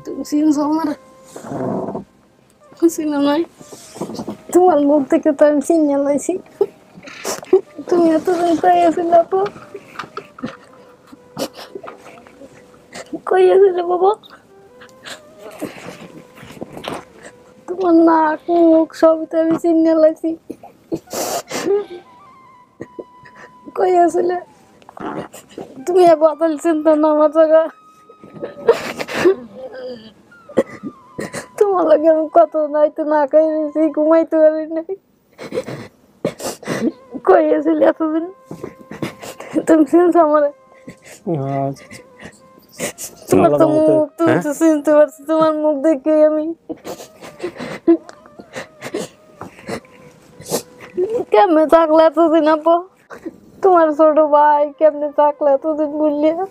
তুমি চিনছো আমার? চিনো নাই? তোমার মুখ থেকে তো আমি চিনে লাইছি। তুমি এতদিন কই আছিলে আপু? কই আছিলে বাবা? তোমার নাক মুখ সবই তো আমি চিনে লাইছি। কই আছিলে? তুমি বদল চিন্তা না আমার জায়গা। তোমার লাগে আমি কত নাইতে না খাই রয়েছি, ঘুমাইতে পারি নাই। কই আছিলে এতদিন? তুমি চিনছো আমার? তোমার তো মুখ, তুমি তো চিনতে পারছি তোমার মুখ দেখে আমি। কেমনে থাকলে এতদিন আপু? তোমার ছোট ভাই কেমনে থাকলে এতদিন বললিয়া?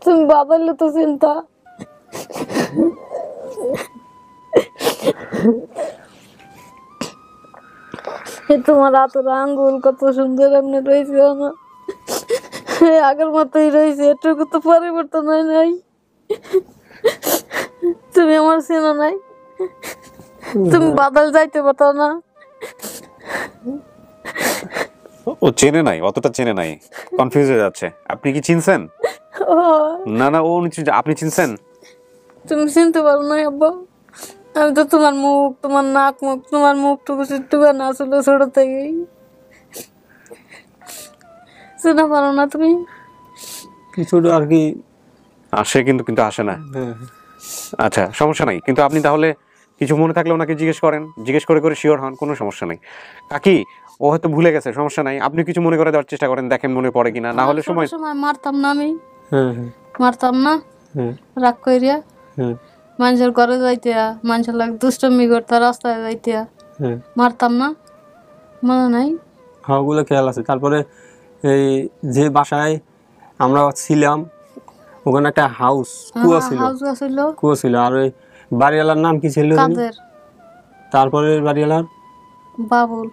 তুমি বাদাইলে তো চিন্তা। তোমার হাতের আঙ্গুল কত সুন্দর এমনি রয়েছে না, আগের মতোই রয়েছে, এটুকু তো পরিবর্তন হয় নাই। তুমি আমার চেনা নাই, তুমি বাদল যাইতে পারতো না। ও চেনে নাই, অতটা চেনে নাই, কনফিউজ হয়ে যাচ্ছে। আপনি কি চিনছেন? না না, ও আপনি চিনছেন? তুমি চিনতে পারো না আব্বা? আমি তো তোমার মুখ, তোমার নাক মুখ, তোমার মুখটুকু চিটুকা না ছিল ছোট থেকেই। চিনা পারো না তুমি? কিছু আর কি আসে, কিন্তু আসে না। আচ্ছা, সমস্যা নাই। কিন্তু আপনি তাহলে কিছু মনে থাকলে ওনাকে জিজ্ঞেস করেন, জিজ্ঞেস করে করে শিওর হন, কোনো সমস্যা নেই। কাকি ও হয়তো ভুলে গেছে, সমস্যা নাই। আপনি কিছু মনে করে দেওয়ার চেষ্টা করেন, দেখেন মনে পড়ে কিনা। না হলে সময় মারতাম না আমি, মারতাম না রাগ কইরা। মানুষের ঘরে যাইতিয়া, মানুষের লাগে দুষ্টমি করতে, রাস্তায় যাইতিয়া মারতাম না, মনে নাই? হ্যাঁ, ওগুলো খেয়াল আছে। তারপরে এই যে বাসায় আমরা ছিলাম ওখানে একটা কুয়া ছিল। আর ওই বাড়িওয়ালার নাম কি ছিল? তারপরে বাড়িওয়ালার বাবুল,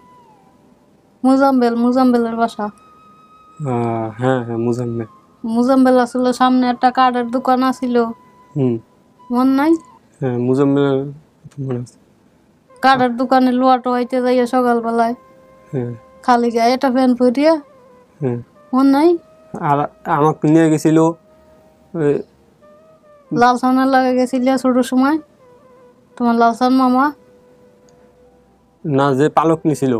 মুজাম্বেলের বাসা। হ্যাঁ, মুজাম্বেল আসলে সামনে একটা কাঠের দোকান আছিল, মন নাই? হ্যাঁ, মুজাম্বেল কাঠের দোকানে লোয়া টোয়াইতে যাইয়া সকালবেলায় খালি গায়ে এটা ফ্যান পরিয়া, মন নাই? আর আমাকে নিয়ে গেছিল লালসানের লাগে গেছিল ছোট সময়, তোমার লালসান মামা না, যে পালক নিছিল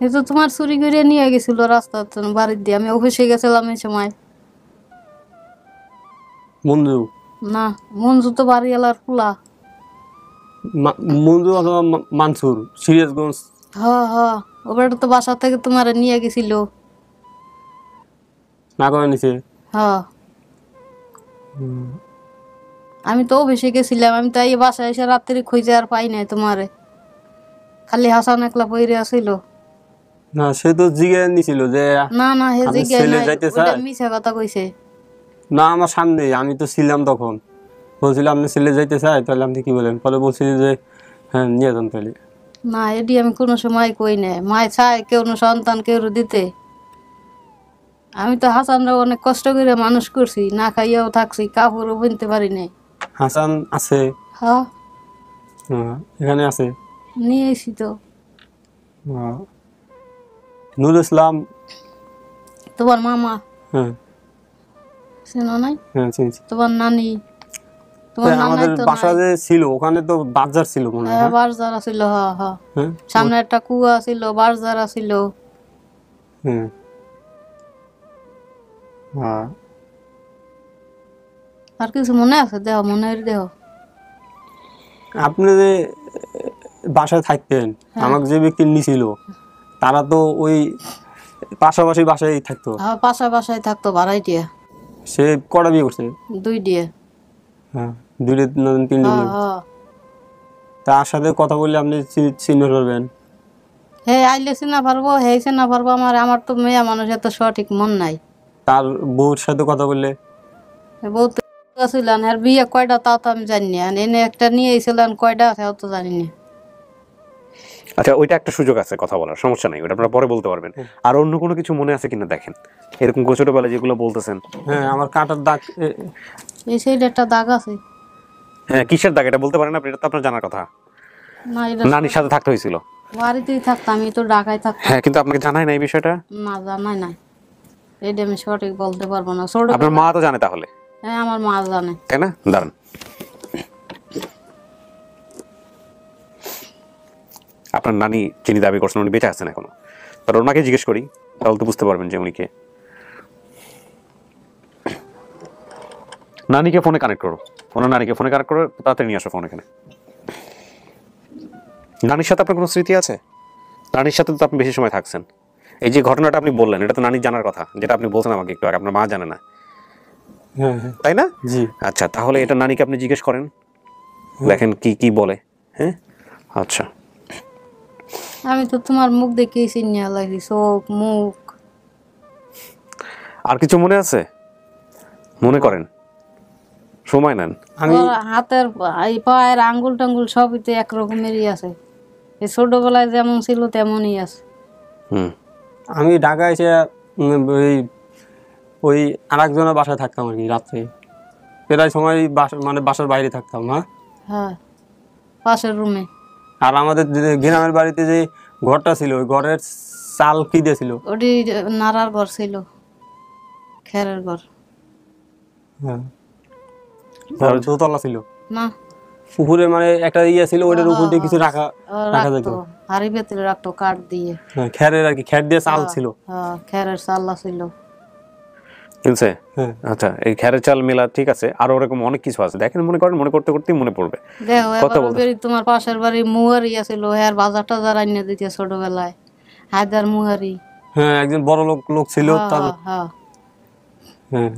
এই তো তোমার চুরি করে নিয়ে গেছিল রাস্তা বাড়ির দিয়ে। আমি অফিসে গেছিলাম এই সময়। মঞ্জু না, মঞ্জু তো বাড়িওয়ালার পোলা। মঞ্জু অথবা মানসুর, সিরাজগঞ্জ। হ্যাঁ, ওবার তো বাসা থেকে তোমার নিয়ে গেছিল, না করে নিছে। হ্যাঁ, আমি তো অফিসে গেছিলাম। আমি তো এই বাসায় এসে রাত্রি খুঁজে আর পাই নাই তোমারে, খালি হাসান একলা পইরে আসিল। না, সে তো জিজ্ঞাসা নিছিল যে না হে জিজ্ঞাসা মিছা কথা কইছে। না, আমার সামনে, আমি তো ছিলাম তখন। বলছিল আপনি ছেলে যাইতে চাই, তাহলে আপনি কি বলেন? পরে বলছিল যে হ্যাঁ, নিয়ে যান তাহলে। না, এটি আমি কোনো সময় কই নাই। মায় চায় কেউ সন্তান কেউ দিতে। আমি তো হাসানরা অনেক কষ্ট করে মানুষ করছি, না খাইয়াও থাকছি, কাপড়ও বুনতে পারি নাই। হাসান আছে? হ্যাঁ, এখানে আছে, নিয়ে এসি তো। নুর ইসলাম তোমার মামা? চেনো নাই? তোমার নানি? আমাদের বাসা যে ছিল ওখানে তো বাজার ছিল মনে হয়। বাজার ছিল, হ্যাঁ, সামনে একটা কুয়া ছিল, বাজার ছিল। আর কিছু মনে আছে? দেহ মনে দেহ। আপনি যে বাসায় থাকতেন, আমাকে যে ব্যক্তি নিছিল তারা তো ওই পাশাপাশি বাসায় থাকতো। পাশাপাশি থাকতো, ভাড়াই দিয়ে। সে কটা বিয়ে করছে? 2 দিয়ে। হ্যাঁ, 2 3 তার সাথে কথা বললে আপনি চিনতে পারবেন। হে আইলে চিনা পারবো, হে চিনা পারবো। আমার তো মেয়ে মানুষ, এত সঠিক মন নাই। তার বউর সাথে কথা বললে? বউ তো ছিলেন, আর বিয়ে কয়টা তাও তো আমি জানি না। এনে একটা নিয়ে এসেছিলেন, কয়টা আছে তো জানি না। আচ্ছা, ওইটা একটা সুযোগ আছে কথা বলার, সমস্যা নাই, ওটা আপনারা পরে বলতে পারবেন। আর অন্য কোনো কিছু মনে আছে কিনা দেখেন, এরকম ছোটবেলায় যেগুলো বলতেছেন। হ্যাঁ, আমার কাটার দাগ এই সাইডে একটা দাগ আছে। হ্যাঁ, কিসের দাগ এটা বলতে পারেন আপনি? এটা তো আপনার জানার কথা। না, এটা নানির সাথে থাকতে হয়েছিল? বাড়িতেই থাকতাম, আমি তো ঢাকায় থাকতাম। হ্যাঁ, কিন্তু আপনাকে জানাই না এই বিষয়টা? না, জানাই নাই, এটা আমি সঠিক বলতে পারবো না। ছোট আপনার মা তো জানে তাহলে? হ্যাঁ, আমার মা জানে। তাই না? দাঁড়ান, আপনার নানি যিনি দাবি করছেন উনি বেঁচে আছেন এখনো, তার ওনাকে জিজ্ঞেস করি, তাহলে তো বুঝতে পারবেন যে উনি কে। নানিকে ফোনে কানেক্ট করো, ওনার নানিকে ফোনে কানেক্ট করো, তাড়াতাড়ি নিয়ে আসো ফোন এখানে। নানির সাথে আপনার কোনো স্মৃতি আছে? নানির সাথে তো আপনি বেশি সময় থাকছেন। এই যে ঘটনাটা আপনি বললেন, এটা তো নানির জানার কথা, যেটা আপনি বলছেন আমাকে একটু আগে, আপনার মা জানে না, হ্যাঁ তাই না? জি। আচ্ছা, তাহলে এটা নানিকে আপনি জিজ্ঞেস করেন, দেখেন কি কি বলে। হ্যাঁ, আচ্ছা। আমি তো তোমার মুখ দেখেই চিনি লাগি, চোখ মুখ। আর কিছু মনে আছে? মনে করেন, সময় নেন। আমি হাতের এই পায়ের আঙ্গুল টাঙ্গুল সবই তো একরকমেরই আছে, এই ছোটবেলায় যেমন ছিল তেমনই আছে। আমি ঢাকা এসে ওই আরেকজনের বাসায় থাকতাম আর কি, রাত্রে প্রায় সময় মানে বাসার বাইরে থাকতাম না। হ্যাঁ, পাশের রুমে। আর আমাদের গ্রামের বাড়িতে যে ঘরটা ছিল, ওই ঘরের চাল কি দিয়েছিল? ওটি নাড়ার ঘর ছিল, খেরের ঘর। হ্যাঁ, দোতলা ছিল না, পুকুরে মানে একটা ইয়ে ছিল, ওইটার উপর দিয়ে কিছু রাখা যেত, হাড়ি ভেতরে রাখতো কাঠ দিয়ে। হ্যাঁ, খেরের আর কি, খের দিয়ে চাল ছিল। হ্যাঁ, খেরের চাল্লা ছিল। শুনছে? হ্যাঁ। আচ্ছা, এই খেরের চাল মেলা ঠিক আছে, আরো ওরকম অনেক কিছু আছে, দেখেন মনে করেন, মনে করতে করতেই মনে পড়বে। দেখো, এবার তোমার পাশের বাড়ি মুহারি আছিল, হ্যাঁ, বাজার টাজার আনিয়ে দিতে ছোটবেলায়, হায়দার মুহারি। হ্যাঁ, একজন বড় লোক ছিল, তার হ্যাঁ, হ্যাঁ,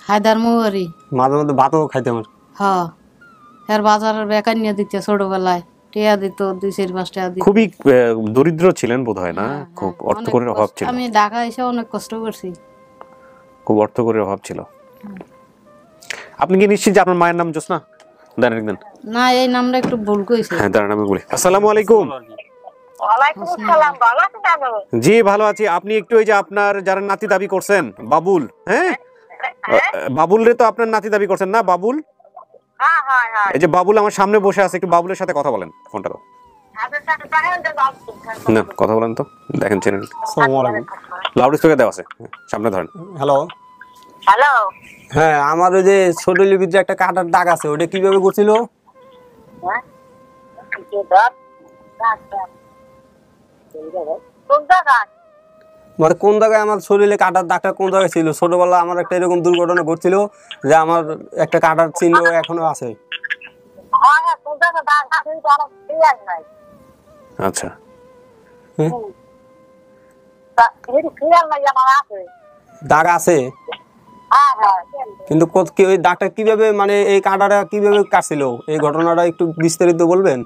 হায়দার মুহারি। মাঝে মধ্যে ভাতও খাইতাম আর। হ্যাঁ, এর বাজারের বেকার নিয়ে দিতে ছোটবেলায়, টিয়া দিত 2-4-5 টাকা দিত। খুবই দরিদ্র ছিলেন বোধ হয় না? খুব অর্থকরীর অভাব ছিল। আমি ঢাকা এসে অনেক কষ্ট করছি, খুব অর্থকরীর অভাব ছিল। আপনি কি নিশ্চিত যে আপনার মায়ের নাম জোসনা? দাঁড়ান একদিন। না, এই নামটা একটু ভুল কইছে। হ্যাঁ, দাঁড়ান আমি বলি। আসসালামু আলাইকুম। জি, ভালো আছি। আপনি একটু এই যে আপনার যারা নাতি দাবি করছেন, বাবুল, হ্যাঁ, বাবুল রে তো আপনার নাতি দাবি করছেন না? বাবুল, এই যে বাবুল আমার সামনে বসে আছে, একটু বাবুলের সাথে কথা বলেন, ফোনটা দাও না, কথা বলেন তো, দেখেন চেনেন। লাউড স্পিকার দেওয়া আছে, সামনে ধরেন। Hello hello. হ্যাঁ, আমার ওই যে শরীরের ভিতরে একটা কাটার দাগ আছে, ওটা কিভাবে করছিল? মানে কোন জায়গায় আমার শরীরে কাটার দাগটা কোন জায়গায় ছিল? ছোটবেলা আমার একটা এরকম দুর্ঘটনা ঘটছিল যে আমার একটা কাটার চিহ্ন এখনো আছে। আচ্ছা, দাগ আছে, কিন্তু ওই দাগটা কিভাবে, মানে এই কাটাটা কিভাবে কাটছিল, এই ঘটনাটা একটু বিস্তারিত বলবেন?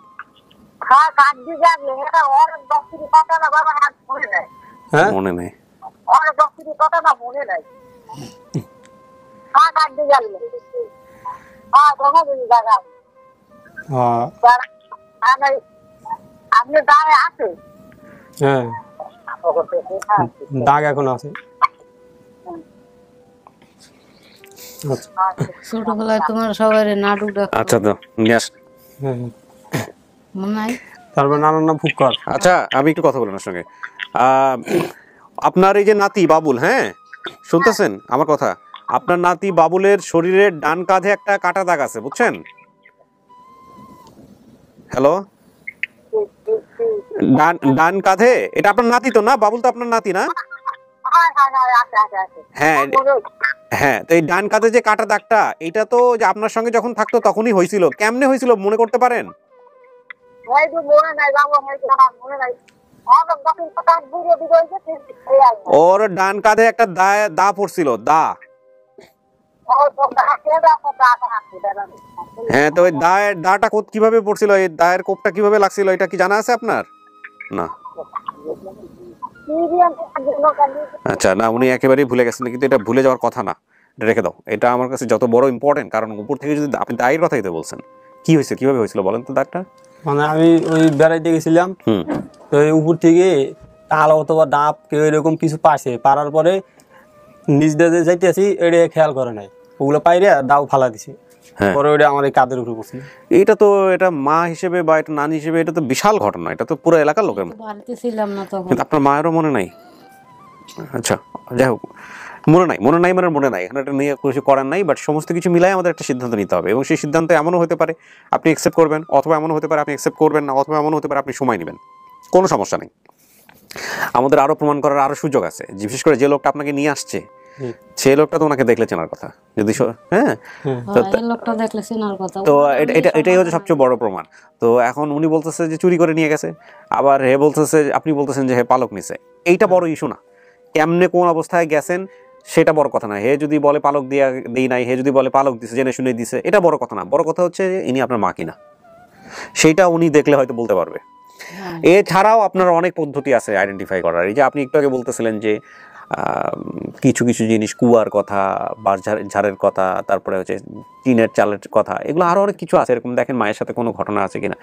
হ্যাঁ, মনে নেই। হ্যাঁ, দাগ এখন আছে। ছোটবেলায় তোমার সবাই নাটক ডাকতো। আচ্ছা, তো নিয়ে আস। মনে নাই? তারপর নানার নাম ফুক্কর। আচ্ছা, আমি একটু কথা বলেন ওর সঙ্গে। আপনার এই যে নাতি বাবুল, হ্যাঁ, শুনতেছেন আমার কথা? আপনার নাতি বাবুলের শরীরের ডান কাঁধে একটা কাটা দাগ আছে, বুঝছেন? হ্যালো, ডান কাঁধে, এটা আপনার নাতি তো না? বাবুল তো আপনার নাতি না? হ্যাঁ, হ্যাঁ, তো এই ডান কাঁধে যে কাটা দাগটা, এটা তো যে আপনার সঙ্গে যখন থাকতো তখনই হয়েছিল। কেমনে হয়েছিল মনে করতে পারেন? ওর ডান কাঁধে একটা দা পড়ছিল, দা। হ্যাঁ, তো ওই দাটা কিভাবে পড়ছিল, এই দায়ের কোপটা কিভাবে লাগছিল, এটা কি জানা আছে আপনার? না। আচ্ছা, না, উনি একেবারেই ভুলে গেছেন, কিন্তু এটা ভুলে যাওয়ার কথা না, এটা রেখে দাও। এটা আমার কাছে যত বড় ইম্পর্টেন্ট, কারণ উপর থেকে যদি আপনি দায়ের কথাই তো বলছেন, কি হয়েছে, কিভাবে হয়েছিল বলেন তো দাগটা? মানে আমি ওই বেড়াইতে গেছিলাম, তো এই উপর থেকে তাল অথবা ডাব কেউ এরকম কিছু পাশে পারার পরে নিজ দিয়ে যাইতে আসি, এটা খেয়াল করে নাই, ওগুলো পাইরে দাও ফালা দিছে, পরে ওটা আমার এই কাদের উপরে পড়ছে। এটা তো এটা মা হিসেবে বা এটা নানি হিসেবে এটা তো বিশাল ঘটনা, এটা তো পুরো এলাকার লোকের। বাড়িতে ছিলাম না তখন। কিন্তু আপনার মায়েরও মনে নাই? আচ্ছা যাই হোক, মনে নাই মানে মনে নাই, এখানে এটা নিয়ে কিছু করার নাই, বাট সমস্ত কিছু মিলাই আমাদের একটা সিদ্ধান্ত নিতে হবে, এবং সেই সিদ্ধান্ত এমনও হতে পারে আপনি অ্যাকসেপ্ট করবেন, অথবা এমনও হতে পারে আপনি অ্যাকসেপ্ট করবেন না, অথবা এমনও হতে পারে আপনি সময় নেবেন, কোনো সমস্যা নেই। আমাদের আরো প্রমাণ করার আরো সুযোগ আছে, বিশেষ করে যে লোকটা আপনাকে নিয়ে আসছে সেই লোকটা তো ওনাকে দেখলে চেনার কথা, যদি লোকটা দেখলে চেনার কথা, তো এটাই হচ্ছে সবচেয়ে বড় প্রমাণ। তো এখন উনি বলতেছে যে চুরি করে নিয়ে গেছে, আবার হে বলতেছে, আপনি বলতেছেন যে হে পালক নিছে, এইটা বড় ইস্যু না। কেমনে কোন অবস্থায় গেছেন সেটা বড় কথা না, হে যদি বলে পালক দিই নাই, হে যদি বলে পালক দিছে জেনে শুনে দিছে, এটা বড় কথা না। বড় কথা হচ্ছে ইনি আপনার মা কিনা, সেইটা উনি দেখলে হয়তো বলতে পারবে। এছাড়াও আপনার অনেক পদ্ধতি আছে আইডেন্টিফাই করার। এই যে আপনি একটু আগে বলতেছিলেন যে কিছু কিছু জিনিস, কুয়ার কথা, বাঁশ ঝাড়ের কথা, তারপরে হচ্ছে টিনের চালের কথা, এগুলো আরও অনেক কিছু আছে। এরকম দেখেন মায়ের সাথে কোনো ঘটনা আছে কিনা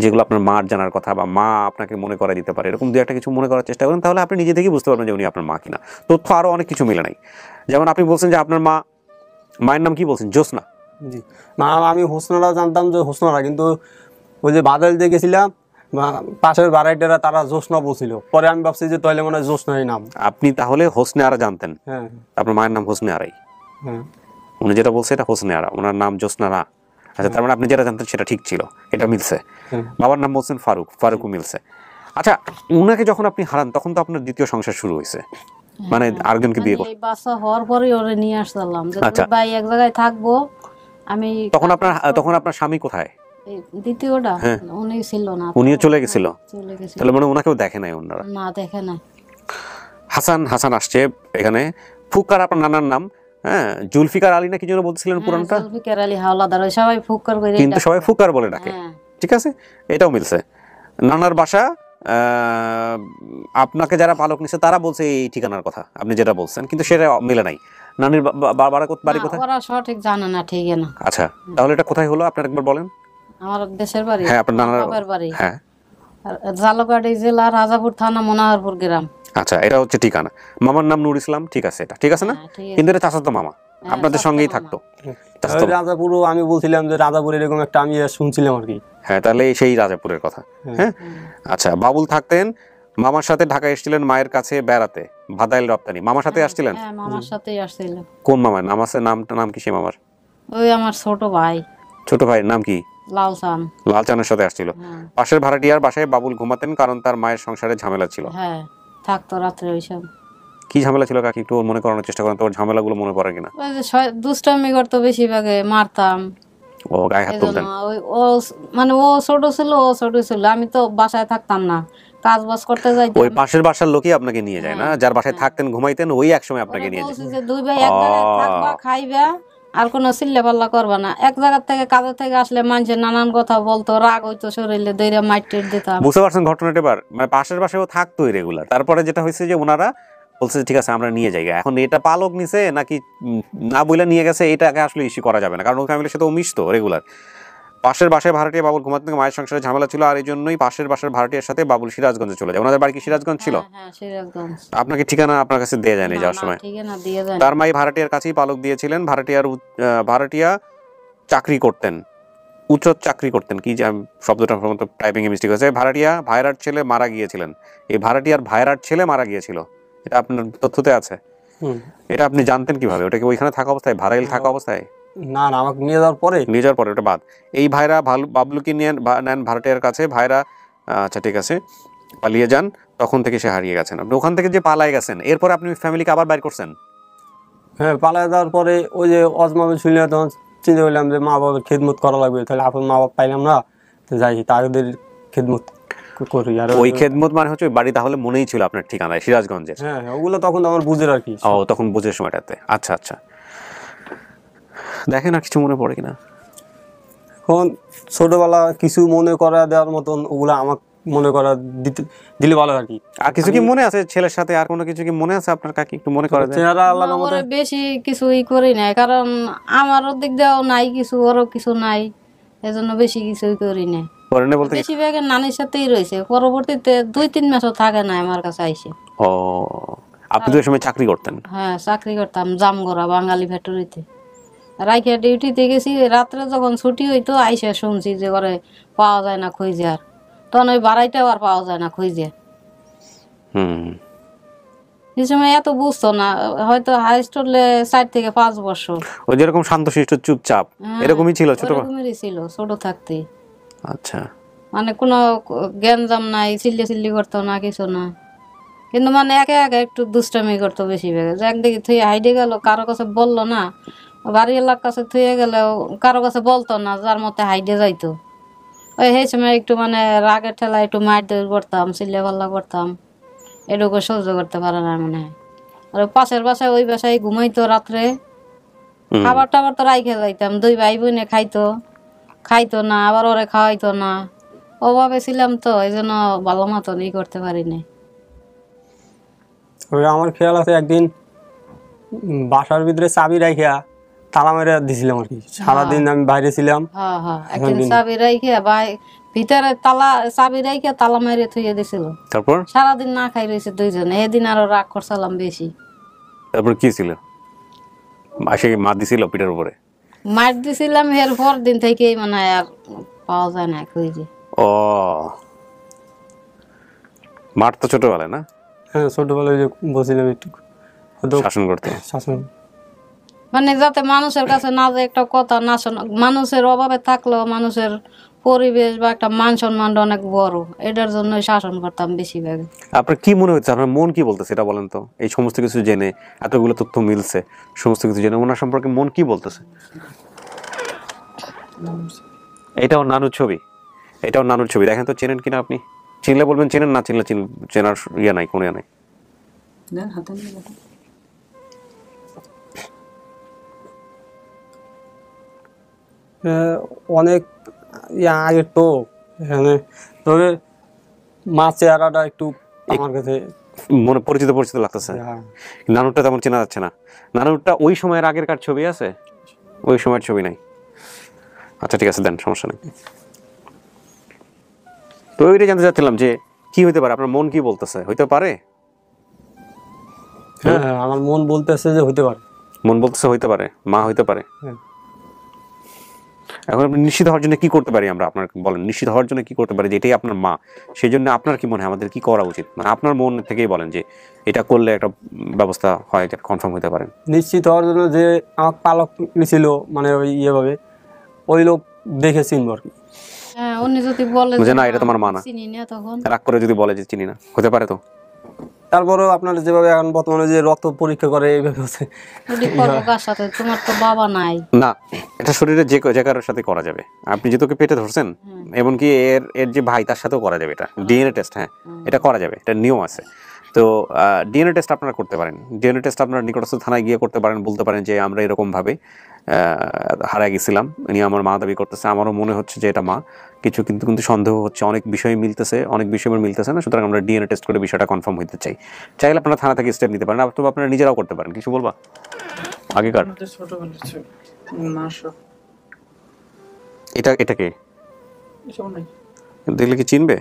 যেগুলো আপনার মার জানার কথা, বা মা আপনাকে মনে করে দিতে পারে, এরকম দু একটা কিছু মনে করার চেষ্টা করেন, তাহলে আপনি নিজে থেকেই বুঝতে পারবেন যে উনি আপনার মা কিনা। তথ্য আরও অনেক কিছু মিলে নাই। যেমন আপনি বলছেন যে আপনার মায়ের নাম কি বলছেন? জ্যোৎস্না। জি না, আমি হোসনারা জানতাম যে হোসনারা, কিন্তু ওই যে বাদল দিয়ে গেছিলাম পাশের বাড়াইটারা তারা জ্যোৎস্না বলছিল, পরে আমি ভাবছি যে তাহলে মনে হয় জ্যোৎস্নারই নাম। আপনি তাহলে হোসনে আরা জানতেন? হ্যাঁ, আপনার মায়ের নাম হোসনে আরাই। হ্যাঁ, উনি যেটা বলছে এটা হোসনে আরা, ওনার নাম জ্যোৎস্নারা। আচ্ছা, তার মানে আপনি যেটা জানতেন সেটা ঠিক ছিল, এটা মিলছে। বাবার নাম বলছেন ফারুকও মিলছে। আচ্ছা, উনাকে যখন আপনি হারান তখন তো আপনার দ্বিতীয় সংসার শুরু হয়েছে, মানে আরেকজনকে বিয়ে করে। এই বাচ্চা হওয়ার পরে ওরে নিয়ে আসলাম যে ভাই এক জায়গায় থাকবো আমি। তখন আপনার স্বামী কোথায়? দ্বিতীয়টা উনি ছিল না, উনিও চলে গেছিল। তাহলে মানে ওনাকেও দেখে নাই ওনারা? না, দেখে নাই। হাসান আসছে এখানে। ফুকার আপনার নানার নাম? হ্যাঁ, জুলফিকার আলী না কি যেন বলছিলেন পুরানটা? জুলফিকার আলী হাওলাদার, সবাই ফুকার করে, কিন্তু সবাই ফুকার বলে ডাকে। ঠিক আছে, এটাও মিলছে। নানার বাসা, আপনাকে যারা পালক নিছে তারা বলছে এই ঠিকানার কথা আপনি যেটা বলছেন, কিন্তু সেটা মিলে নাই। নানির বাড়ি কোথায়? ওরা সঠিক জানে না, ঠিক না। আচ্ছা, তাহলে এটা কোথায় হলো আপনার একবার বলেন। আমার দেশের বাড়ি, হ্যাঁ আপনার নানার বাড়ি, হ্যাঁ জালকাঠি জেলা, রাজাপুর থানা, মনোহরপুর গ্রাম। আচ্ছা, এটা হচ্ছে ঠিকানা। মামার নাম নূর ইসলাম, ঠিক আছে, এটা ঠিক আছে না? কিন্তু এটা চাচাতো মামা, আপনাদের সঙ্গেই থাকতো। রাজাপুরও আমি বলছিলাম যে রাজাপুর এরকম একটা আমি শুনছিলাম আর কি। হ্যাঁ, তাহলে সেই রাজাপুরের কথা। হ্যাঁ, আচ্ছা, বাবুল থাকতেন মামার সাথে, ঢাকা এসেছিলেন মায়ের কাছে বেড়াতে, ভাদাইল রপ্তানি। মামার সাথে আসছিলেন? হ্যাঁ, মামার সাথেই আসছিলাম। কোন মামার নাম আছে? নাম কি সেই মামার? ওই আমার ছোট ভাই। ছোট ভাইয়ের নাম কি? লালচানের সাথে আসছিল। পাশের ভাড়াটিয়ার বাসায় বাবুল ঘুমাতেন, কারণ তার মায়ের সংসারে ঝামেলা ছিল। হ্যাঁ, থাকতো রাত্রে। ওইসব কি ঝামেলা ছিল কাকি একটু মনে করানোর চেষ্টা করেন, তোর ঝামেলাগুলো মনে পড়ে কিনা? ওই যে দুষ্টামি করতো বেশিরভাগে, মারতাম। ও গায়ে হাত তুলতেন? ও মানে ও ছোট ছিল, আমি তো বাসায় থাকতাম না, কাজ বাজ করতে যাইতাম। ওই পাশের বাসার লোকই আপনাকে নিয়ে যায় না, যার বাসায় থাকতেন ঘুমাইতেন, ওই একসময় আপনাকে নিয়ে যায়। যে দুই ভাই এক জায়গায় থাকবা, খাইবা, আর কোনো চিল্লা পাল্লা করবা না। এক জায়গা থেকে কাজের থেকে আসলে মানুষের নানান কথা বলতো, রাগ হইতো, শরীরে দইরা মাইটের দিতাম। বুঝতে পারছেন ঘটনাটা এবার? মানে পাশের বাসায়ও থাকতোই রেগুলার। তারপরে যেটা হয়েছে যে ওনারা বলছে ঠিক আছে আমরা নিয়ে যাই। এখন এটা পালক নিছে নাকি না বইলা নিয়ে গেছে, এটাকে আসলে ইস্যু করা যাবে না, কারণ ওই ফ্যামিলির সাথে ও মিশতো রেগুলার। পাশের বাসায় ভাড়াটিয়া বাবুল ঘুমাতে থেকে মায়ের সংসারে ঝামেলা ছিল, আর এই জন্যই পাশের বাসার ভাড়াটিয়ার সাথে বাবুল সিরাজগঞ্জে চলে যায়। ওনাদের বাড়ি কি সিরাজগঞ্জ ছিল? হ্যাঁ, সিরাজগঞ্জ। আপনাকে ঠিকানা আপনার কাছে দেয়া যায়নি যাওয়ার সময়? তার মাই ভাড়াটিয়ার কাছেই পালক দিয়েছিলেন। ভাড়াটিয়া চাকরি করতেন, উচ্চ চাকরি করতেন, কি শব্দটা টাইপিং এ মিস্টেক হয়েছে। ভাইরার ছেলে মারা গিয়েছিলেন। এই ভাড়াটিয়ার ভাইরার ছেলে মারা গিয়েছিল, এটা আপনার তথ্যতে আছে। এটা আপনি জানতেন কিভাবে? ওটা কি ওইখানে থাকা অবস্থায়, ভাড়াইল থাকা অবস্থায়? না, আমাকে নিয়ে যাওয়ার পরে ওটা বাদ। এই ভাইরা বাবলুকে নেন ভাড়াটিয়ার কাছে। ভাইরা আচ্ছা ঠিক আছে পালিয়ে যান, তখন থেকে সে হারিয়ে গেছেন। আপনি ওখান থেকে যে পালায় গেছেন, এরপর আপনি ফ্যামিলিকে আবার বাইর করছেন? হ্যাঁ, পালায় যাওয়ার পরে ওই যে অজমাবে শুনলে তখন চিন্তা করলাম যে মা বাবার খেদমত করা লাগবে, তাহলে আপন মা বাবা পাইলাম না, যাই তাদের খেদমত করি। আর ওই খেদমত মানে হচ্ছে ওই বাড়ি তাহলে মনেই ছিল আপনার ঠিকানায় সিরাজগঞ্জের? হ্যাঁ, ওগুলো তখন আমার বুঝের আর কি। ও, তখন বুঝের সময়টাতে। আচ্ছা আচ্ছা, দেখেন আর কিছু মনে পড়ে কিনা? এখন ছোটবেলা কিছু মনে করা দেওয়ার মতন ওগুলো আমাকে মনে করা দিলে ভালো আর কি। আর কিছু কি মনে আছে ছেলের সাথে? আর কোনো কিছু কি মনে আছে আপনার কাকি? একটু মনে করা যায়? বেশি কিছুই করি নাই, কারণ আমার দিক দিয়েও নাই কিছু, ওরও কিছু নাই, এজন্য বেশি কিছুই করি নাই। পরে না বলতে বেশিরভাগ নানির সাথেই রয়েছে, পরবর্তীতে 2-3 মাসও থাকে না আমার কাছে আইসে। ও আপনি তো ওই সময় চাকরি করতেন? হ্যাঁ চাকরি করতাম জামগড়া বাঙালি ফ্যাক্টরিতে। রাইখা ডিউটিতে গেছি, রাত্রে যখন ছুটি হইতো আইসা শুনছি যে ঘরে পাওয়া যায় না খুঁজে, আর তখন ওই বাড়াইটাও আর পাওয়া যায় না খুঁজে। এই সময় এত বুঝতো না, হয়তো হাইস্ট হলে 4 থেকে 5 বছর। ওই যেরকম শান্তশিষ্ট চুপচাপ এরকমই ছিল ছোট? এরকমই ছিল ছোট থাকতে। আচ্ছা, মানে কোনো জ্ঞানজাম নাই, চিল্লি করতো না, কিছু না, কিন্তু মানে একে একে একটু দুষ্টামি করতো বেশি বেগে। যে একদিকে থুয়ে হাইডে গেল, কারো কাছে বললো না, বাড়ি এলাকার কাছে থুয়ে গেলেও কারো কাছে বলতো না, যার মতে হাইডে যাইতো। ওই সেই সময় একটু মানে রাগের ঠেলা একটু মার দৌড় করতাম, চিল্লে পাল্লা করতাম, এটুকু সহ্য করতে পারে না মনে হয়। আর পাশের বাসায় ওই বাসায় ঘুমাইতো রাত্রে, খাবার টাবার তো রাইখে যাইতাম, 2 ভাই বোনে খাইতো না, আবার ওরে খাওয়াইতো না, অভাবে ছিলাম তো এই জন্য ভালো মতন ই করতে পারিনি। আমার খেয়াল আছে একদিন বাসার ভিতরে চাবি রাখিয়া তালা মেরে দিছিলাম আর কি, সারাদিন আমি বাইরে ছিলাম। একদিন চাবি রাইখা ভিতরে চাবি রাইখা তালা মেরে থুয়ে দিছিল, তারপর সারাদিন না খাই রয়েছে 2 জনে। এদিন আরো রাগ করছিলাম বেশি। তারপর কি ছিল? আসে মার দিছিল পিঠের উপরে? মার দিছিলাম, এর পর দিন থেকে মানে আর পাওয়া যায় না খুঁজে। ও মার তো ছোটবেলায় না? হ্যাঁ ছোটবেলায় যে বলছিলাম একটু শাসন করতে, শাসন মানে যাতে মানুষের কাছে না যে একটা কথা না শোনা, মানুষের অভাবে থাকলেও মানুষের পরিবেশ বা একটা মান সম্মানটা অনেক বড়, এটার জন্য শাসন করতাম বেশিরভাগ। আপনার কি মনে হচ্ছে, আপনার মন কি বলতেছে এটা বলেন তো? এই সমস্ত কিছু জেনে, এতগুলো তথ্য মিলছে, সমস্ত কিছু জেনে ওনার সম্পর্কে মন কি বলতেছে? এটাও নানুর ছবি, এটাও নানুর ছবি। দেখেন তো চেনেন কিনা আপনি? চিনলে বলবেন চেনেন, না চিনলে চেনার ইয়ে নাই, কোনো ইয়ে নাই। অনেক আগে তো এখানে, তবে মা চেহারাটা একটু আমার কাছে মনে পরিচিত লাগতেছে। নানুরটা তেমন চেনা যাচ্ছে না। নানুরটা ওই সময়ের আগেরকার ছবি আছে, ওই সময়ের ছবি নাই। আচ্ছা ঠিক আছে, দেন, সমস্যা নেই। তো ওইটাই জানতে চাচ্ছিলাম যে কি হইতে পারে, আপনার মন কি বলতেছে? হইতে পারে? হ্যাঁ আমার মন বলতেছে যে হইতে পারে। মন বলতেছে হইতে পারে, মা হইতে পারে। এখন আপনি নিশ্চিত হওয়ার জন্য কি করতে পারি আমরা? আপনার বলেন, নিশ্চিত হওয়ার জন্য কি করতে পারি যে এটাই আপনার মা? সেই জন্য আপনার কি মনে হয় আমাদের কি করা উচিত? মানে আপনার মন থেকেই বলেন যে এটা করলে একটা ব্যবস্থা হয়, এটা কনফার্ম হতে পারেন। নিশ্চিত হওয়ার জন্য যে আমার পালক ছিল, মানে ওই ইয়েভাবে ওই লোক দেখে চিনব আর কি। হ্যাঁ উনি যদি বলে যে না এটা তোমার মা না, চিনি না, তখন রাগ করে যদি বলে যে চিনি না, হতে পারে তো। তারপরেও আপনার যেভাবে এখন বর্তমানে যে রক্ত পরীক্ষা করে এইভাবে হচ্ছে, সাথে তোমার তো বাবা নাই না, এটা শরীরে যে কারোর সাথে করা যাবে। আপনি যে তোকে পেটে ধরছেন, এমনকি এর যে ভাই তার সাথেও করা যাবে। এটা ডিএনএ টেস্ট, হ্যাঁ এটা করা যাবে, এটা নিয়ম আছে। তো ডিএনএ টেস্ট আপনারা করতে পারেন। ডিএনএ টেস্ট আপনারা নিকটস্থ থানায় গিয়ে করতে পারেন, বলতে পারেন যে আমরা এরকমভাবে হারায় গেছিলাম, ইনি আমার মা দাবি করতেছে, আমারও মনে হচ্ছে যে এটা মা, কিছু কিন্তু সন্দেহ হচ্ছে, অনেক বিষয় মিলতেছে, অনেক বিষয় মিলতেছে না, সুতরাং আমরা ডিএনএ টেস্ট করে বিষয়টা কনফার্ম হইতে চাই। চাইলে আপনারা থানা থেকে স্টেপ নিতে পারেন, অথবা আপনারা নিজেরাও করতে পারেন। কিছু বলবা আগেকার? এটা কে দেখলে কি চিনবে?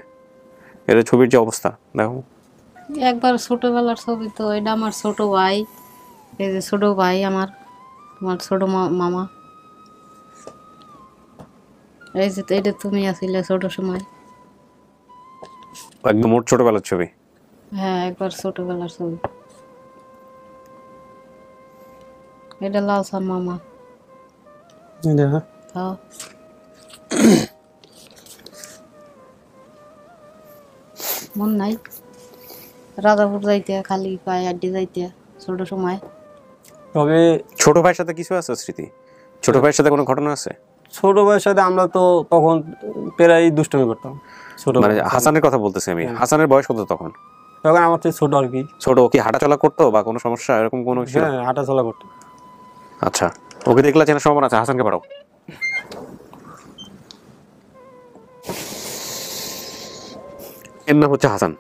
এর ছবির যে অবস্থা দেখো। একবার ছোটবেলার ছবি তো, এটা আমার ছোট ভাই, এই যে ছোট ভাই আমার ছোট মামা, এই যে এটা তুমি আসলে ছোট সময়, একদম মোট ছোটবেলার ছবি। হ্যাঁ একবার ছোটবেলার ছবি। এটা লালসান মামা। হ্যাঁ মন নাই, রাজাপুর যাইতে খালি পায়ে আড্ডি যাইতে ছোট সময়। তবে ছোট ভাইয়ের সাথে কিছু আছে স্মৃতি? ছোট ভাইয়ের সাথে কোনো ঘটনা আছে? ছোট ভাইয়ের সাথে আমরা তো তখন প্রায় দুষ্টুমি করতাম। ছোট মানে হাসানের কথা বলতেছি আমি। হাসানের বয়স কত তখন? তখন আমার চেয়ে ছোট আর কি। ছোট, কি হাঁটাচলা করতো বা কোনো সমস্যা এরকম কোনো কিছু? হ্যাঁ হাঁটাচলা করতো। আচ্ছা, ওকে দেখলে চেনার সম্ভাবনা আছে। হাসানকে পাঠাও। এর নাম হচ্ছে হাসান।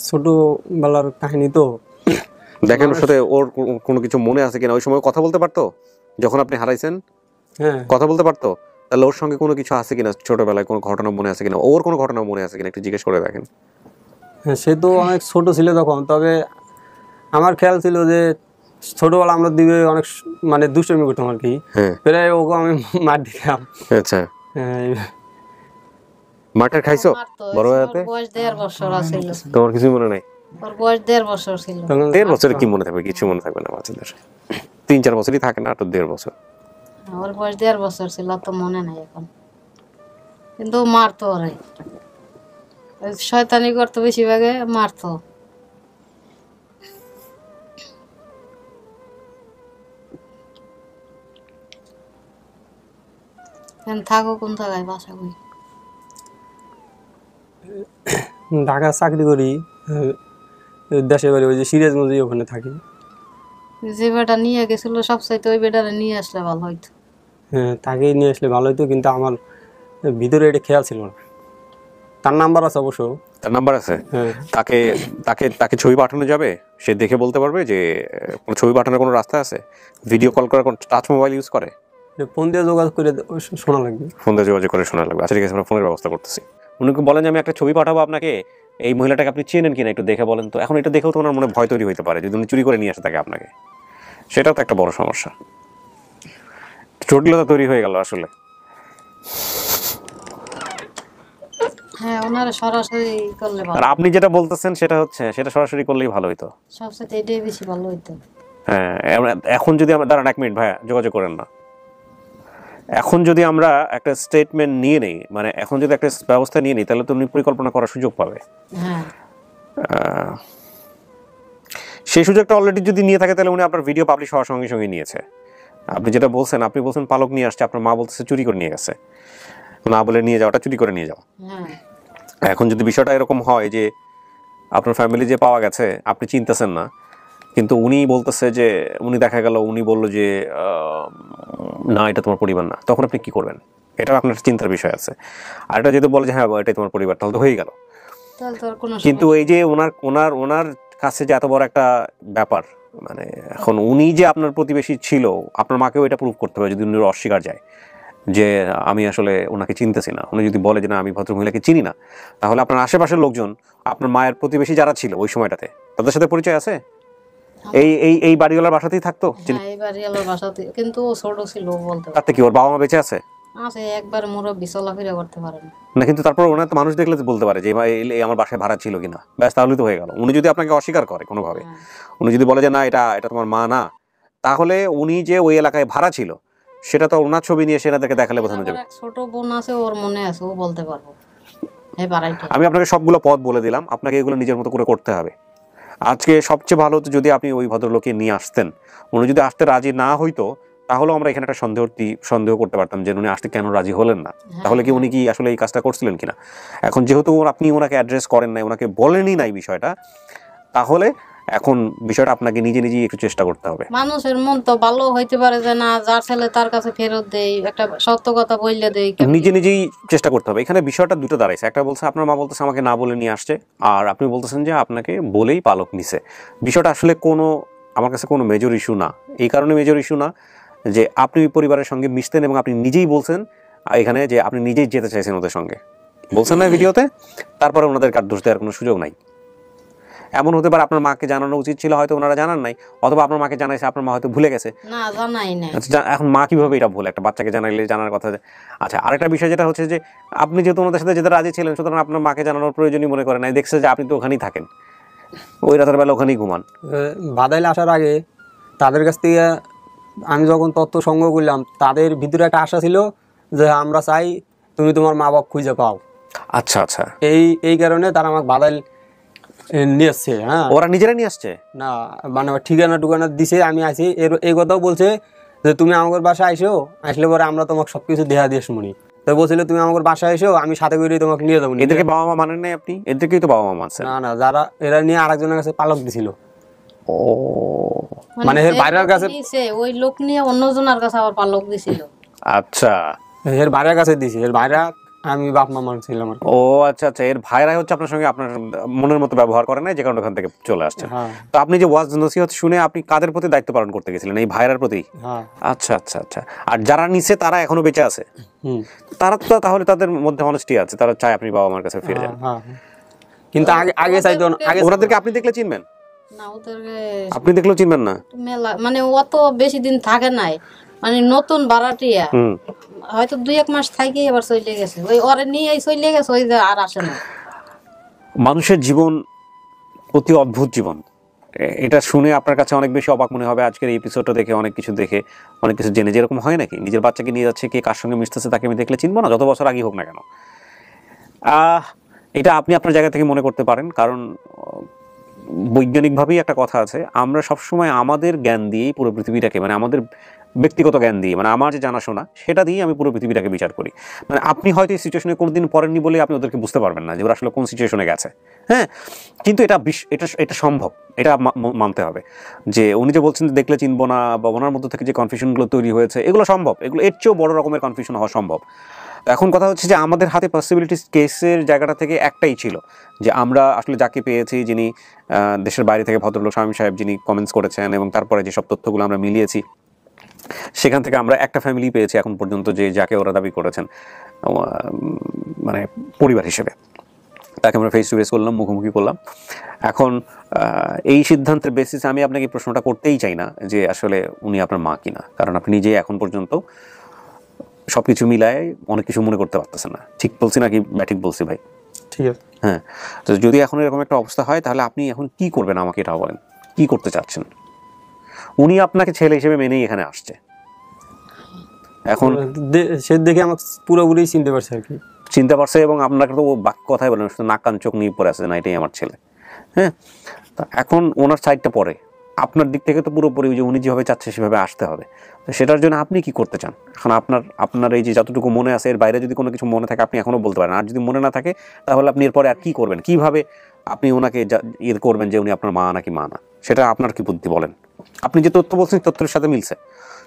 ছোটবেলার কাহিনী তো। দেখেন ওর সাথে ওর কোনো কিছু মনে আছে কিনা, ওই সময় কথা বলতে পারতো? যখন আপনি হারাইছেন হ্যাঁ কথা বলতে পারতো? তাহলে ওর সঙ্গে কোনো কিছু আছে কিনা, ছোটবেলায় কোনো ঘটনা মনে আছে কিনা, ওর কোনো ঘটনা মনে আছে কিনা একটু জিজ্ঞেস করে দেখেন। হ্যাঁ, সে তো অনেক ছোট ছিল তখন, তবে আমার খেয়াল ছিল যে ছোটবেলা আমরা দিকে অনেক মানে দুষ্টমি করতাম আর কি, প্রায় ওকে আমি মার দিতাম। আচ্ছা, হ্যাঁ, মাটার খাইছো বড় হতে? বয়স 1.5 বছর আছিল, তোমার কিছু মনে নাই? ওর বয়স 1.5 বছর ছিল। 1.5 বছরে কি মনে থাকবে? কিছু মনে থাকবে না বাচ্চাদের, 3-4 বছরই থাকে না, তো 1.5 বছর। ওর বয়স 1.5 বছর ছিল, তো মনে নাই এখন, কিন্তু মারতো ওরে, শয়তানি করতো বেশিরভাগে, মারতো। থাকো কোন জায়গায়, বাসা কই? ঢাকা চাকরি করি, দেশের বাড়ি ওই যে সিরাজগঞ্জে, ওখানে থাকি। যে বেটা নিয়ে গেছিল সবচাইতে ওই বেটারে নিয়ে আসলে ভালো হইতো। হ্যাঁ, তাকে নিয়ে আসলে ভালো হতো, কিন্তু আমার ভিতরে এটা খেয়াল ছিল না। তার নাম্বার আছে অবশ্য। তার নাম্বার আছে? হ্যাঁ। তাকে তাকে তাকে ছবি পাঠানো যাবে? সে দেখে বলতে পারবে যে কোনো ছবি পাঠানোর কোনো রাস্তা আছে? ভিডিও কল করার কোনো টাচ মোবাইল ইউজ করে? ফোন দিয়ে যোগাযোগ করে শোনা লাগবে। ফোন দিয়ে যোগাযোগ করে শোনা লাগবে। আচ্ছা ঠিক আছে, আমরা ফোনের ব্যবস্থা করতেছি। উনিকে বলেন যে আমি একটা ছবি পাঠাবো আপনাকে, এই মহিলাটাকে আপনি চেনেন কিনা একটু দেখে বলেন তো। এখন এটা দেখেও তো ওনার মনে ভয় তৈরি হতে পারে যদি উনি চুরি করে নিয়ে আসে থাকে আপনাকে, সেটাও তো একটা বড় সমস্যা, জটিলতা তৈরি হয়ে গেল আসলে। হ্যাঁ, ওনারা সরাসরি করলে ভালো। আর আপনি যেটা বলতেছেন সেটা হচ্ছে সেটা সরাসরি করলেই ভালো হইতো, সবচেয়ে এটাই বেশি ভালো হইতো। হ্যাঁ, এখন যদি আমরা দাঁড়ান 1 মিনিট ভাইয়া, যোগাযোগ করেন না। এখন যদি আমরা একটা স্টেটমেন্ট নিয়ে নেই, মানে এখন যদি একটা ব্যবস্থা নিয়ে নিই, তাহলে তো উনি পরিকল্পনা করার সুযোগ পাবে। হ্যাঁ, সেই সুযোগটা অলরেডি যদি নিয়ে থাকে, তাহলে উনি আপনার ভিডিও পাবলিশ হওয়ার সঙ্গে সঙ্গে নিয়েছে। আপনি যেটা বলছেন, আপনি বলছেন পালক নিয়ে আসছে, আপনার মা বলতেছে চুরি করে নিয়ে গেছে, না বলে নিয়ে যাওয়াটা চুরি করে নিয়ে যাওয়া। হ্যাঁ। এখন যদি বিষয়টা এরকম হয় যে আপনার ফ্যামিলি যে পাওয়া গেছে আপনি চিনতেছেন না, কিন্তু উনি বলতেছে যে উনি দেখা গেল উনি বললো যে না এটা তোমার পরিবার না, তখন আপনি কি করবেন? এটাও আপনার চিন্তার বিষয় আছে। আর এটা যদি বলে যে হ্যাঁ এটাই তোমার পরিবার, তাহলে তো হয়ে গেল। কিন্তু এই যে ওনার ওনার ওনার কাছে যে এত বড় একটা ব্যাপার, মানে এখন উনি যে আপনার প্রতিবেশী ছিল, আপনার মাকেও এটা প্রুভ করতে হবে। যদি উনি অস্বীকার যায় যে আমি আসলে ওনাকে চিনতেছি না, উনি যদি বলে যে না আমি ভদ্রমহিলাকে চিনি না, তাহলে আপনার আশেপাশের লোকজন, আপনার মায়ের প্রতিবেশী যারা ছিল ওই সময়টাতে, তাদের সাথে পরিচয় আছে? এই এই এই বাড়িওয়ালার বাসাতেই থাকতো? এই বাড়িওয়ালার বাসাতে, কিন্তু ও ছোট ছিল, বলতে তাতে কি ওর বাবা মা বেঁচে আছে? আছে, একবার মুরব্বি, চলাফেরা করতে পারে না, কিন্তু তারপর ওনার তো মানুষ দেখলে বলতে পারে যে এই আমার বাসায় ভাড়া ছিল কিনা, ব্যাস তাহলেই তো হয়ে গেল। উনি যদি আপনাকে অস্বীকার করে কোনোভাবে, উনি যদি বলে যে না এটা এটা তোমার মা না, তাহলে উনি যে ওই এলাকায় ভাড়া ছিল সেটা তো ওনার ছবি নিয়ে সেনাদেরকে দেখালে বোঝানো যাবে। ছোট বোন আছে, ওর মনে আছে, ও বলতে পারবো। আমি আপনাকে সবগুলো পথ বলে দিলাম, আপনাকে এগুলো নিজের মতো করে করতে হবে। আজকে সবচেয়ে ভালো হতো যদি আপনি ওই ভদ্রলোককে নিয়ে আসতেন। উনি যদি আসতে রাজি না হইতো, তাহলেও আমরা এখানে একটা সন্দেহ করতে পারতাম যে উনি আসতে কেন রাজি হলেন না, তাহলে কি উনি কি আসলে এই কাজটা করছিলেন কিনা। এখন যেহেতু আপনি ওনাকে অ্যাড্রেস করেন নাই, ওনাকে বলেনই নাই বিষয়টা, তাহলে এখন বিষয়টা আপনাকে নিজে নিজেই একটু চেষ্টা করতে হবে। মানুষের মন তো ভালো হইতে পারে যে না, যার ছেলে তার কাছে ফেরত দেই, একটা সত্য কথা বললে দেই, নিজে নিজেই চেষ্টা করতে হবে। এখানে বিষয়টা দুটো দাঁড়াইছে, একটা বলছে আপনার মা বলতেছে আমাকে না বলে নিয়ে আসছে, আর আপনি বলতেছেন যে আপনাকে বলেই পালক নিছে। বিষয়টা আসলে আমার কাছে কোনো মেজর ইস্যু না। এই কারণে মেজর ইস্যু না যে আপনি পরিবারের সঙ্গে মিশতেন এবং আপনি নিজেই বলছেন এখানে যে আপনি নিজেই যেতে চাইছেন ওদের সঙ্গে, বলছেন না ভিডিওতে, তারপরে ওনাদের কার দোষ দেওয়ার কোনো সুযোগ নাই। এমন হতে পারে আপনার মাকে জানানো উচিত ছিল, হয়তো ওনারা জানান নাই, অথবা আপনার মাকে জানাইছে, আপনার মা হয়তো ভুলে গেছে। না, জানাই নাই। আচ্ছা, এখন মা কিভাবে এটা ভুল, একটা বাচ্চাকে জানাইলে জানার কথা। আচ্ছা, আরেকটা বিষয় যেটা হচ্ছে যে আপনি যেহেতু ওনাদের সাথে যেতে রাজি ছিলেন, সুতরাং আপনার মাকে জানানোর প্রয়োজনই মনে করেন নাই, দেখছে যে আপনি তো ওখানেই থাকেন, ওই রাতের বেলা ওখানেই ঘুমান। বাদাইলে আসার আগে তাদের কাছ থেকে আমি যখন তথ্য সংগ্রহ করলাম, তাদের ভিতরে একটা আশা ছিল যে আমরা চাই তুমি তোমার মা বাপ খুঁজে পাও। আচ্ছা আচ্ছা, এই কারণে তারা আমাকে বাদাইল নিয়ে আসছে। হ্যাঁ, ওরা নিজেরা নিয়ে আসছে না, মানে ঠিকানা টুকানা দিছে, আমি আছি। এই কথাও বলছে যে তুমি আমাদের বাসায় আইসো, আসলে পরে আমরা তোমাকে সবকিছু দেয়া দিয়ে শুনি। তো বলছিল তুমি আমাদের বাসায় এসো, আমি সাথে করে তোমাকে নিয়ে যাবো। এদেরকে বাবা মা মানেন নাই আপনি? এদেরকেই তো বাবা মা মানছেন। না না, যারা এরা নিয়ে আরেকজনের কাছে পালক দিছিল। ও, মানে এর বাইরের কাছে, ওই লোক নিয়ে অন্যজনের কাছে আবার পালক দিছিল। আচ্ছা, এর বাইরের কাছে দিছি। এর বাইরে আমি বাপ মা মানুষ ছিলাম আর কি। ও আচ্ছা আচ্ছা, এর ভাইরাই হচ্ছে আপনার সঙ্গে আপনার মনের মতো ব্যবহার করে না, যে কারণে ওখান থেকে চলে আসছেন। হ্যাঁ তো আপনি যে ওয়াজ নসিহত শুনে আপনি কাদের প্রতি দায়িত্ব পালন করতে গেছিলেন, এই ভাইরার প্রতি? হ্যাঁ। আচ্ছা আচ্ছা আচ্ছা। আর যারা নিচে তারা এখনো বেঁচে আছে, তারা তো তাহলে তাদের মধ্যে অনেস্টি আছে, তারা চায় আপনি বাবা মার কাছে ফিরে যান। হ্যাঁ, কিন্তু আগে চাইতো না, আগে ওনাদেরকে আপনি দেখলে চিনবেন? না, ওদেরকে আপনি দেখলেও চিনবেন না? মেলা মানে অত বেশি দিন থাকে নাই, মানে নতুন ভাড়াটিয়া হয়তো 2-1 মাস থাকি আবার চলে গেছে, ওই ওরে নিয়ে চলে গেছে, ওই যে আর আসে না। মানুষের জীবন অতি অদ্ভুত জীবন। এটা শুনে আপনার কাছে অনেক বেশি অবাক মনে হবে আজকের এই এপিসোডটা দেখে, অনেক কিছু দেখে, অনেক কিছু জেনে। যেরকম হয় নাকি নিজের বাচ্চাকে নিয়ে যাচ্ছে, কে কার সঙ্গে মিশতেছে তাকে আমি দেখলে চিনবো না, যত বছর আগেই হোক না কেন। এটা আপনি আপনার জায়গা থেকে মনে করতে পারেন, কারণ বৈজ্ঞানিকভাবেই একটা কথা আছে, আমরা সবসময় আমাদের জ্ঞান দিয়েই পুরো পৃথিবীটাকে, মানে আমাদের ব্যক্তিগত জ্ঞান দিয়ে, মানে আমার যে জানাশোনা সেটা দিয়েই আমি পুরো পৃথিবীটাকে বিচার করি। মানে আপনি হয়তো এই সিচুয়েশনে কোনোদিন পড়েননি বলে আপনি ওদেরকে বুঝতে পারবেন না যে ওরা আসলে কোন সিচুয়েশনে গেছে। হ্যাঁ, কিন্তু এটা সম্ভব, এটা মানতে হবে যে উনি যে বলছেন দেখলে চিনবো না, বা ওনার মধ্যে থেকে যে কনফিউশনগুলো তৈরি হয়েছে এগুলো সম্ভব, এগুলো এর চেয়েও বড় রকমের কনফিউশন হওয়া সম্ভব। এখন কথা হচ্ছে যে আমাদের হাতে পসিবিলিটিস কেসের জায়গাটা থেকে একটাই ছিল, যে আমরা আসলে যাকে পেয়েছি, যিনি দেশের বাইরে থেকে ভদ্রলোক শামীম সাহেব যিনি কমেন্টস করেছেন, এবং তারপরে যেসব তথ্যগুলো আমরা মিলিয়েছি সেখান থেকে আমরা একটা ফ্যামিলি পেয়েছি এখন পর্যন্ত, যে যাকে ওরা দাবি করেছেন মানে পরিবার হিসেবে, তাকে আমরা ফেস টু ফেস করলাম, মুখোমুখি করলাম। এখন এই সিদ্ধান্তের বেসিসে আমি আপনাকে প্রশ্নটা করতেই চাই না যে আসলে উনি আপনার মা কিনা, কারণ আপনি নিজেই এখন পর্যন্ত সবকিছু মিলায় অনেক কিছু মনে করতে পারতেছেন না। ঠিক বলছি নাকি ব্যাঠিক বলছি ভাই? ঠিক আছে। হ্যাঁ, তো যদি এখন এরকম একটা অবস্থা হয় তাহলে আপনি এখন কি করবেন আমাকে এটা বলেন, কি করতে চাচ্ছেন? উনি আপনাকে ছেলে হিসেবে মেনেই এখানে আসছে, এখন সে দেখে আমাকে পুরোপুরি চিনতে পারছে আর কি, চিনতে পারছে, এবং আপনাকে তো বাক্য কথাই বলেন, শুধু নাক কান চোখ নিয়ে পড়ে আছে না এটাই আমার ছেলে। হ্যাঁ, এখন ওনার সাইডটা পরে, আপনার দিক থেকে তো পুরোপুরি যে উনি যেভাবে চাচ্ছে সেভাবে আসতে হবে। তো সেটার জন্য আপনি কি করতে চান? এখন আপনার এই যে যতটুকু মনে আছে এর বাইরে যদি কোনো কিছু মনে থাকে আপনি এখনও বলতে পারেন, আর যদি মনে না থাকে তাহলে আপনি এরপরে আর কী করবেন, কীভাবে আপনি ওনাকে ইয়ে করবেন যে উনি আপনার মা নাকি মা না, সেটা আপনার কি বুদ্ধি বলেন। আপনি যে তথ্য বলছেন তথ্যের সাথে মিলছে,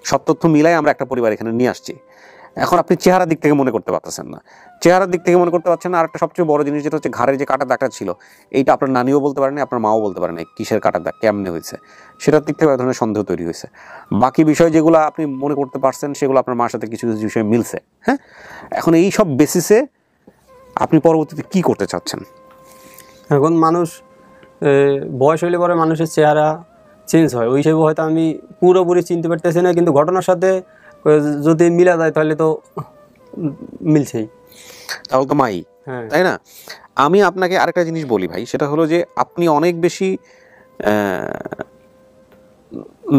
সব তথ্য মিলাই আমরা একটা পরিবার এখানে নিয়ে আসছি। এখন আপনি চেহারার দিক থেকে মনে করতে পারতেছেন না, চেহারার দিক থেকে মনে করতে পারছেন না। আর একটা সবচেয়ে বড় জিনিস যেটা হচ্ছে ঘাড়ের যে কাটার দাগটা ছিল, এইটা আপনার নানিও বলতে পারেন, আপনার মাও বলতে পারেন কিসের কাটার দাগ, কেমনে হয়েছে, সেটার দিক থেকে এক ধরনের সন্দেহ তৈরি হয়েছে। বাকি বিষয় যেগুলো আপনি মনে করতে পারছেন সেগুলো আপনার মার সাথে কিছু কিছু বিষয় মিলছে। হ্যাঁ, এখন এই সব বেসিসে আপনি পরবর্তীতে কি করতে চাচ্ছেন? এখন মানুষ বয়স হইলে পরে মানুষের চেহারা চেঞ্জ হয়, ওই হিসেবে হয়তো আমি পুরোপুরি চিনতে পারতেছি না, কিন্তু ঘটনার সাথে যদি মিলা যায় তাহলে তো মিলছেই, তাহলে তো মাই, হ্যাঁ তাই না? আমি আপনাকে আরেকটা জিনিস বলি ভাই, সেটা হলো যে আপনি অনেক বেশি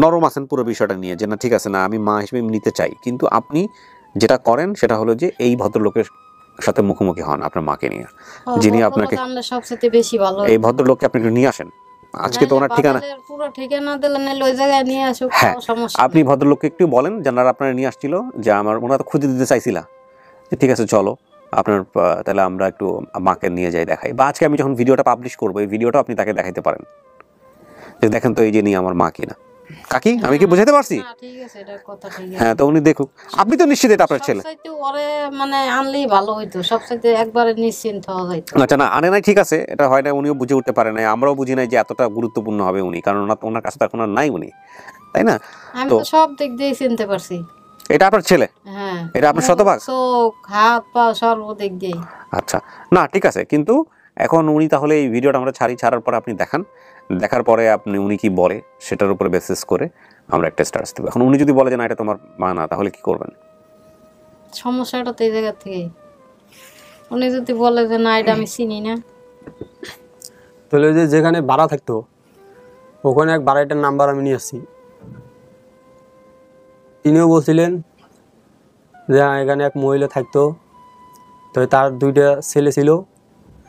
নরম আছেন পুরো বিষয়টা নিয়ে, যে না ঠিক আছে, না আমি মা হিসেবে নিতে চাই, কিন্তু আপনি যেটা করেন সেটা হলো যে এই ভদ্রলোকের সাথে মুখোমুখি হন আপনার মাকে নিয়ে, যিনি আপনাকে সবচেয়ে বেশি ভালো, এই ভদ্রলোককে আপনি একটু নিয়ে আসেন। আজকে তো ওনার ঠিকানা, পুরো ঠিকানা দিলেন, ওই জায়গায় নিয়ে আসুক, হ্যাঁ সমস্যা আপনি ভদ্রলোককে একটু বলেন, যারা আপনারা নিয়ে আসছিল, যে ওনারা তো খুঁজে দিতে চাইছিলা, যে ঠিক আছে চলো আপনার তাহলে আমরা একটু মাকে নিয়ে যাই দেখাই, বা আজকে আমি যখন ভিডিওটা পাবলিশ করবো এই ভিডিওটা আপনি তাকে দেখাইতে পারেন, যে দেখেন তো এই যে নিয়ে আমার মা কিনা। কাকি আমি কি বুঝাতে পারছি? ঠিক আছে, এটা কথা ঠিক আছে। হ্যাঁ, তো উনি দেখুক, আপনি তো নিশ্চিত এটা আপনার ছেলে। সবচাইতে ওরে মানে আনলেই ভালো হইতো, সবচাইতে একবারে নিশ্চিন্ত হওয়া যাইতো। আচ্ছা, না আনে নাই ঠিক আছে, এটা হয় না, উনিও বুঝে উঠতে পারে নাই, আমরাও বুঝি নাই যে এতটা গুরুত্বপূর্ণ হবে উনি, কারণ ওনার কাছে তো এখন আর নাই উনি, তাই না? আমি তো সব দিক দিয়ে চিনতে পারছি। এটা আপনার ছেলে? হ্যাঁ, এটা আপনার শতভাগ? চোখ, হাত, পা সর্বদিক দিয়ে। আচ্ছা, না ঠিক আছে, কিন্তু এখন উনি তাহলে এই ভিডিওটা আমরা ছাড়ার পরে আপনি দেখান, দেখার পরে আপনি উনি কি বলে সেটার উপরে বেসিস করে আমরা একটা স্টার্স দেবো। এখন উনি যদি বলে যে না এটা তোমার মা না, তাহলে কি করবেন? সমস্যাটা তো এই জায়গা থেকে, উনি যদি বলে যে না এটা আমি চিনি না, তাহলে যে যেখানে ভাড়া থাকতো ওখানে এক ভাড়াটার নাম্বার আমি নিয়ে আসছি, তিনিও বলছিলেন যে এখানে এক মহিলা থাকতো, তো তার 2টা ছেলে ছিল,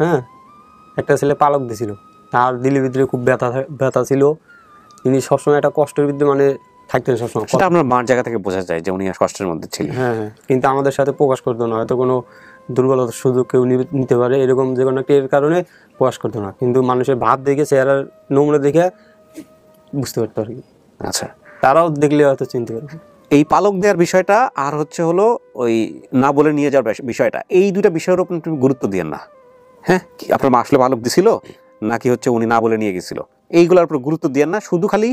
হ্যাঁ একটা ছেলে পালক দিছিল, তার দিলের ভিতরে খুব ব্যথা ছিল, তিনি সবসময় একটা কষ্টের ভিতরে মানে থাকতেন সবসময়। সেটা আপনার মার জায়গা থেকে বোঝা যায় যে উনি কষ্টের মধ্যে ছিলেন। হ্যাঁ হ্যাঁ, কিন্তু আমাদের সাথে প্রকাশ করতো না, হয়তো কোনো দুর্বলতার সুযোগ কেউ নিতে পারে এরকম যে কোনো একটা এর কারণে প্রকাশ করতো না, কিন্তু মানুষের ভাব দেখে চেহারার নমুনা দেখে বুঝতে পারতো আর কি। আচ্ছা, তারাও দেখলে হয়তো চিনতে পারবে। এই পালক দেওয়ার বিষয়টা আর হচ্ছে হলো ওই না বলে নিয়ে যাওয়ার বিষয়টা, এই দুইটা বিষয়ের উপর একটু গুরুত্ব দিয়েন না। হ্যাঁ, আপনার মা আসলে পালক দিছিল নাকি হচ্ছে উনি না বলে নিয়ে গেছিল, এইগুলোর উপর গুরুত্ব দিয়েন না। শুধু খালি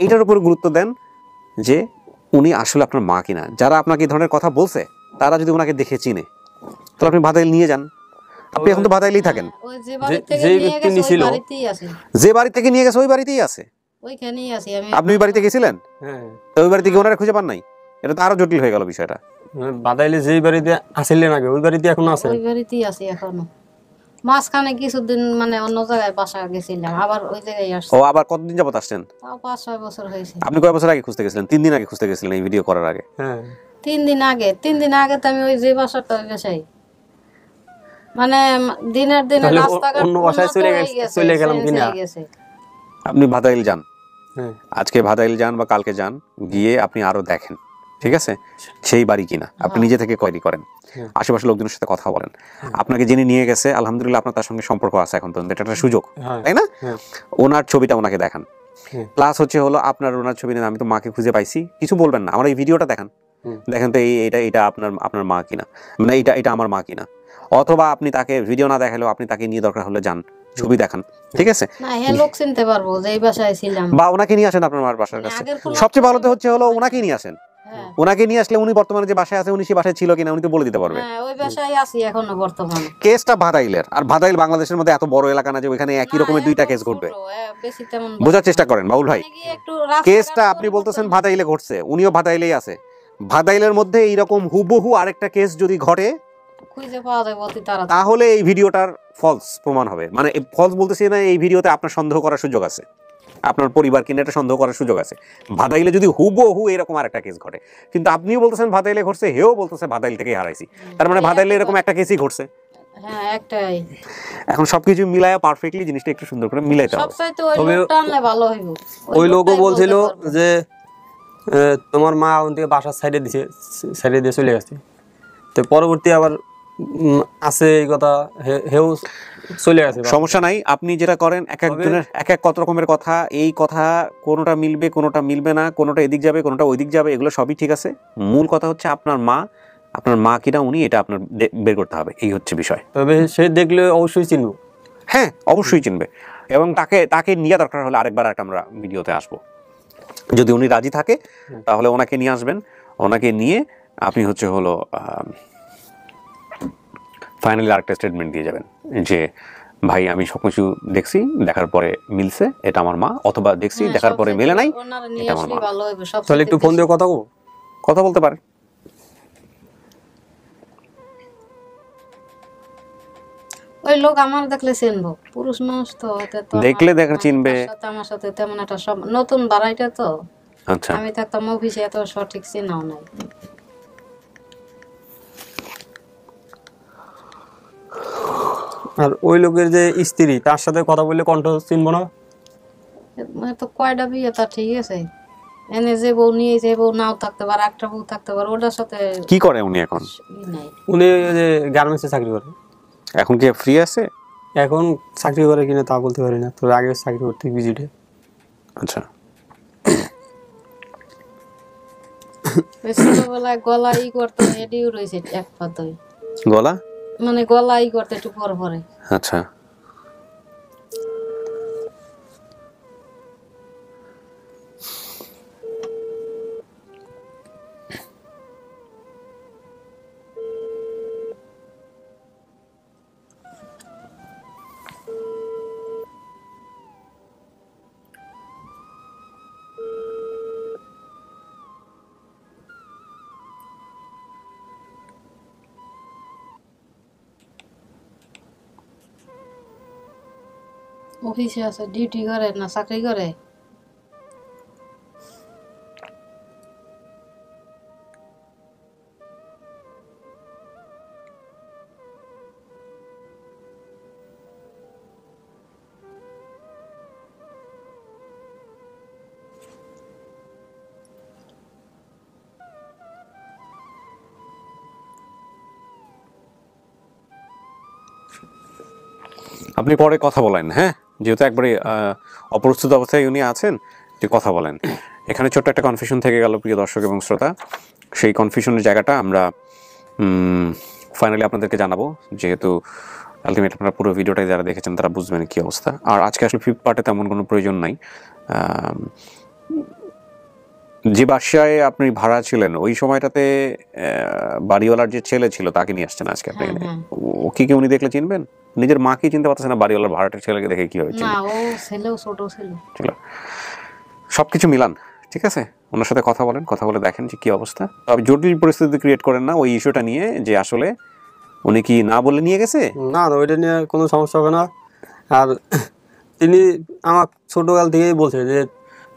এইটার উপর গুরুত্ব দেন যে উনি আসলে আপনার মা কিনা। যারা আপনাকে এই ধরনের কথা বলছে তারা যদি ওনাকে দেখে চিনে তাহলে আপনি ভাদাইল নিয়ে যান। আপনি এখন তো ভাদাইলেই থাকেন, যে বাড়ি থেকে নিয়ে গেছে ওই বাড়িতেই আছে, ওইখানেই আছি আমি। আপনি ওই বাড়িতে গেছিলেন? তো ওই বাড়ি থেকে ওনারা খুঁজে পান নাই? এটা তো আরো জটিল হয়ে গেল বিষয়টা। বাদাইলে যেই বাড়িতে আসিলেন আগে ওই বাড়িতে এখনো আছে? ওই বাড়িতেই আছি এখনো। মাঝখানে কিছুদিন মানে অন্য জায়গায় বাসা গেছিলাম, আবার ওই জায়গায় আসছি। ও, আবার কতদিন যাবত আসছেন? তাও 5-6 বছর হয়েছে। আপনি কয় বছর আগে খুঁজতে গেছিলেন? 3 দিন আগে খুঁজতে গেছিলেন এই ভিডিও করার আগে? হ্যাঁ, 3 দিন আগে। 3 দিন আগে তো আমি ওই যে বাসাটা বাসাই মানে দিনের দিনে রাস্তাঘাট অন্য বাসায় চলে গেলাম কিনা। আপনি ভাদাইল যান, আজকে ভাদাইল যান বা কালকে যান, গিয়ে আপনি আরো দেখেন, ঠিক আছে, সেই বাড়ি কিনা। আপনি নিজে থেকে কোয়েরি করেন, আশেপাশের লোকজনের সাথে কথা বলেন। আপনাকে যিনি নিয়ে গেছে আলহামদুলিল্লাহ আপনার তার সঙ্গে সম্পর্ক আছে এখন পর্যন্ত, এটা একটা সুযোগ, তাই না? ওনার ছবিটা ওনাকে দেখান, প্লাস হচ্ছে হলো আপনার ওনার ছবি নেন, আমি তো মাকে খুঁজে পাইছি, কিছু বলবেন না, আমার এই ভিডিওটা দেখান, দেখেন তো এটা আপনার মা কিনা, মানে এটা আমার মা কিনা। অথবা আপনি তাকে ভিডিও না দেখালেও আপনি তাকে নিয়ে দরকার হলে যান, ছবি দেখান, ঠিক আছে? না হে লোক চিনতে পারবো যে এই বাসায় ছিলাম, বা ওনাকে নিয়ে আসেন আপনার মার বাসার কাছে। সবচেয়ে ভালো তো হচ্ছে হলো ওনাকে নিয়ে আসেন, ওনাকে নিয়ে আসলে উনি বর্তমানে যে বাসায় আছে উনি সেই বাসায় ছিল কিনা উনি তো বলে দিতে পারবে। হ্যাঁ, ওই বাসায় আছি এখনো বর্তমানে। কেসটা ভাদাইলের, আর ভাদাইল বাংলাদেশের মধ্যে এত বড় এলাকা না যে ওখানে একই রকমের দুইটা কেস ঘটবে। বোঝার চেষ্টা করেন বাউল ভাই, কেসটা আপনি বলতেছেন ভাদাইলে ঘটছে, উনিও ভাদাইলেই আছে। ভাদাইলের মধ্যে এইরকম হুবহু আরেকটা কেস যদি ঘটে খুঁজে পাওয়া যায় অতি তাড়াতাড়ি, তাহলে এই ভিডিওটার ফলস প্রমাণ হবে। মানে ফলস বলতেছি না, এই ভিডিওতে আপনার সন্দেহ করার সুযোগ আছে, আপনার পরিবার কিনে একটা সন্দেহ করার সুযোগ আছে। ভাদাইলে যদি হুবহু এরকম আরেকটা কেস ঘটে, কিন্তু আপনিও বলতেছেন ভাদাইলে ঘটছে, হেও বলতেছে ভাদাইল থেকেই হারাইছি, তার মানে ভাদাইলে এরকম একটা কেসই ঘটছে। হ্যাঁ, একটাই। এখন সবকিছু মিলায়া পারফেক্টলি জিনিসটা একটু সুন্দর করে মিলাইতে হবে। সবচাইতে ওই লোকটা আনলে ভালো হইব। ওই লোকও বলছিল যে তোমার মা ওন থেকে বাসার সাইডে দিয়ে চলে গেছে, তো পরবর্তী আবার আছে এই কথা, হেও চলে গেছে। সমস্যা নাই, আপনি যেটা করেন এক একজনের এক এক কত রকমের কথা, এই কথা কোনোটা মিলবে কোনোটা মিলবে না, কোনোটা এদিক যাবে কোনোটা ওইদিক যাবে, এগুলো সবই ঠিক আছে। মূল কথা হচ্ছে আপনার মা কিনা উনি, এটা আপনার বের করতে হবে, এই হচ্ছে বিষয়। তবে সে দেখলে অবশ্যই চিনব। হ্যাঁ, অবশ্যই চিনবে, এবং তাকে নিয়ে দরকার হলে আরেকবার আমরা ভিডিওতে আসবো, যদি উনি রাজি থাকে তাহলে ওনাকে নিয়ে আসবেন। ওনাকে নিয়ে আপনি হচ্ছে হলো ফাইনালি আরেকটা স্টেটমেন্ট দিয়ে যাবেন যে ভাই আমি সবকিছু দেখছি, দেখার পরে মিলছে, এটা আমার মা, অথবা দেখছি দেখার পরে মেলে নাই, এটা আমার মা। তাহলে একটু ফোন দিয়ে কথা বলতে পারে। ওই লোক আমার দেখলে চিনবো, পুরুষ মানুষ তো দেখলে চিনবে। আমার সাথে তেমন একটা নতুন বাড়াইটা তো, আচ্ছা, আমি থাকতাম অফিসে, এত সঠিক চিনাও নাই। আর ওই লোকের যে স্ত্রী, তার সাথে কথা বললে কণ্ঠ চিনবো না? তো কয়টা বিয়ে, তা ঠিক আছে, এনে যে বউ নিয়ে যে বউ নাও থাকতে পারে, একটা বউ থাকতে পারে, ওটার সাথে কি করে উনি এখন? উনি যে গার্মেন্টসে চাকরি করে। এখন কি ফ্রি আছে? এখন চাকরি করে কিনা তা বলতে পারি না, তবে আগে চাকরি করতে ভিজিটে। আচ্ছা, ছোটবেলায় গলা ই করতে এডিও রয়েছে এক পাতই, গলা মানে গলা ই করতে একটু পরে। আচ্ছা, অফিসে আছে, ডিউটি করে না চাকরি করে? আপনি পরে কথা বলেন, হ্যাঁ, যেহেতু একবারে অপ্রস্তুত অবস্থায় উনি আছেন, একটু কথা বলেন এখানে ছোট্ট একটা কনফিউশন থেকে গেল প্রিয় দর্শক এবং শ্রোতা, সেই কনফিউশনের জায়গাটা আমরা ফাইনালি আপনাদেরকে জানাবো, যেহেতু আলটিমেট আপনারা পুরো ভিডিওটাই যারা দেখেছেন তারা বুঝবেন কী অবস্থা। আর আজকে আসলে 5th পার্টে তেমন কোনো প্রয়োজন নাই। যে বাসায় আপনি ভাড়া ছিলেন ওই সময়টাতে বাড়িওয়ালার যে ছেলে ছিল তাকে নিয়ে আসছেন আজকে আপনি, ওকে কি উনি দেখলে চিনবেন? নিজের মাকে চিনতে পারতেছেন না, বাড়িওয়ালার ভাড়াটের ছেলেকে দেখে কি হয়েছে? সবকিছু মিলান, ঠিক আছে? ওনার সাথে কথা বলেন, কথা বলে দেখেন যে কি অবস্থা। তবে জটিল পরিস্থিতি ক্রিয়েট করেন না ওই ইস্যুটা নিয়ে, যে আসলে উনি কি না বলে নিয়ে গেছে। না না, ওইটা নিয়ে কোনো সমস্যা হবে না। আর তিনি আমার ছোটকাল থেকেই বলছে যে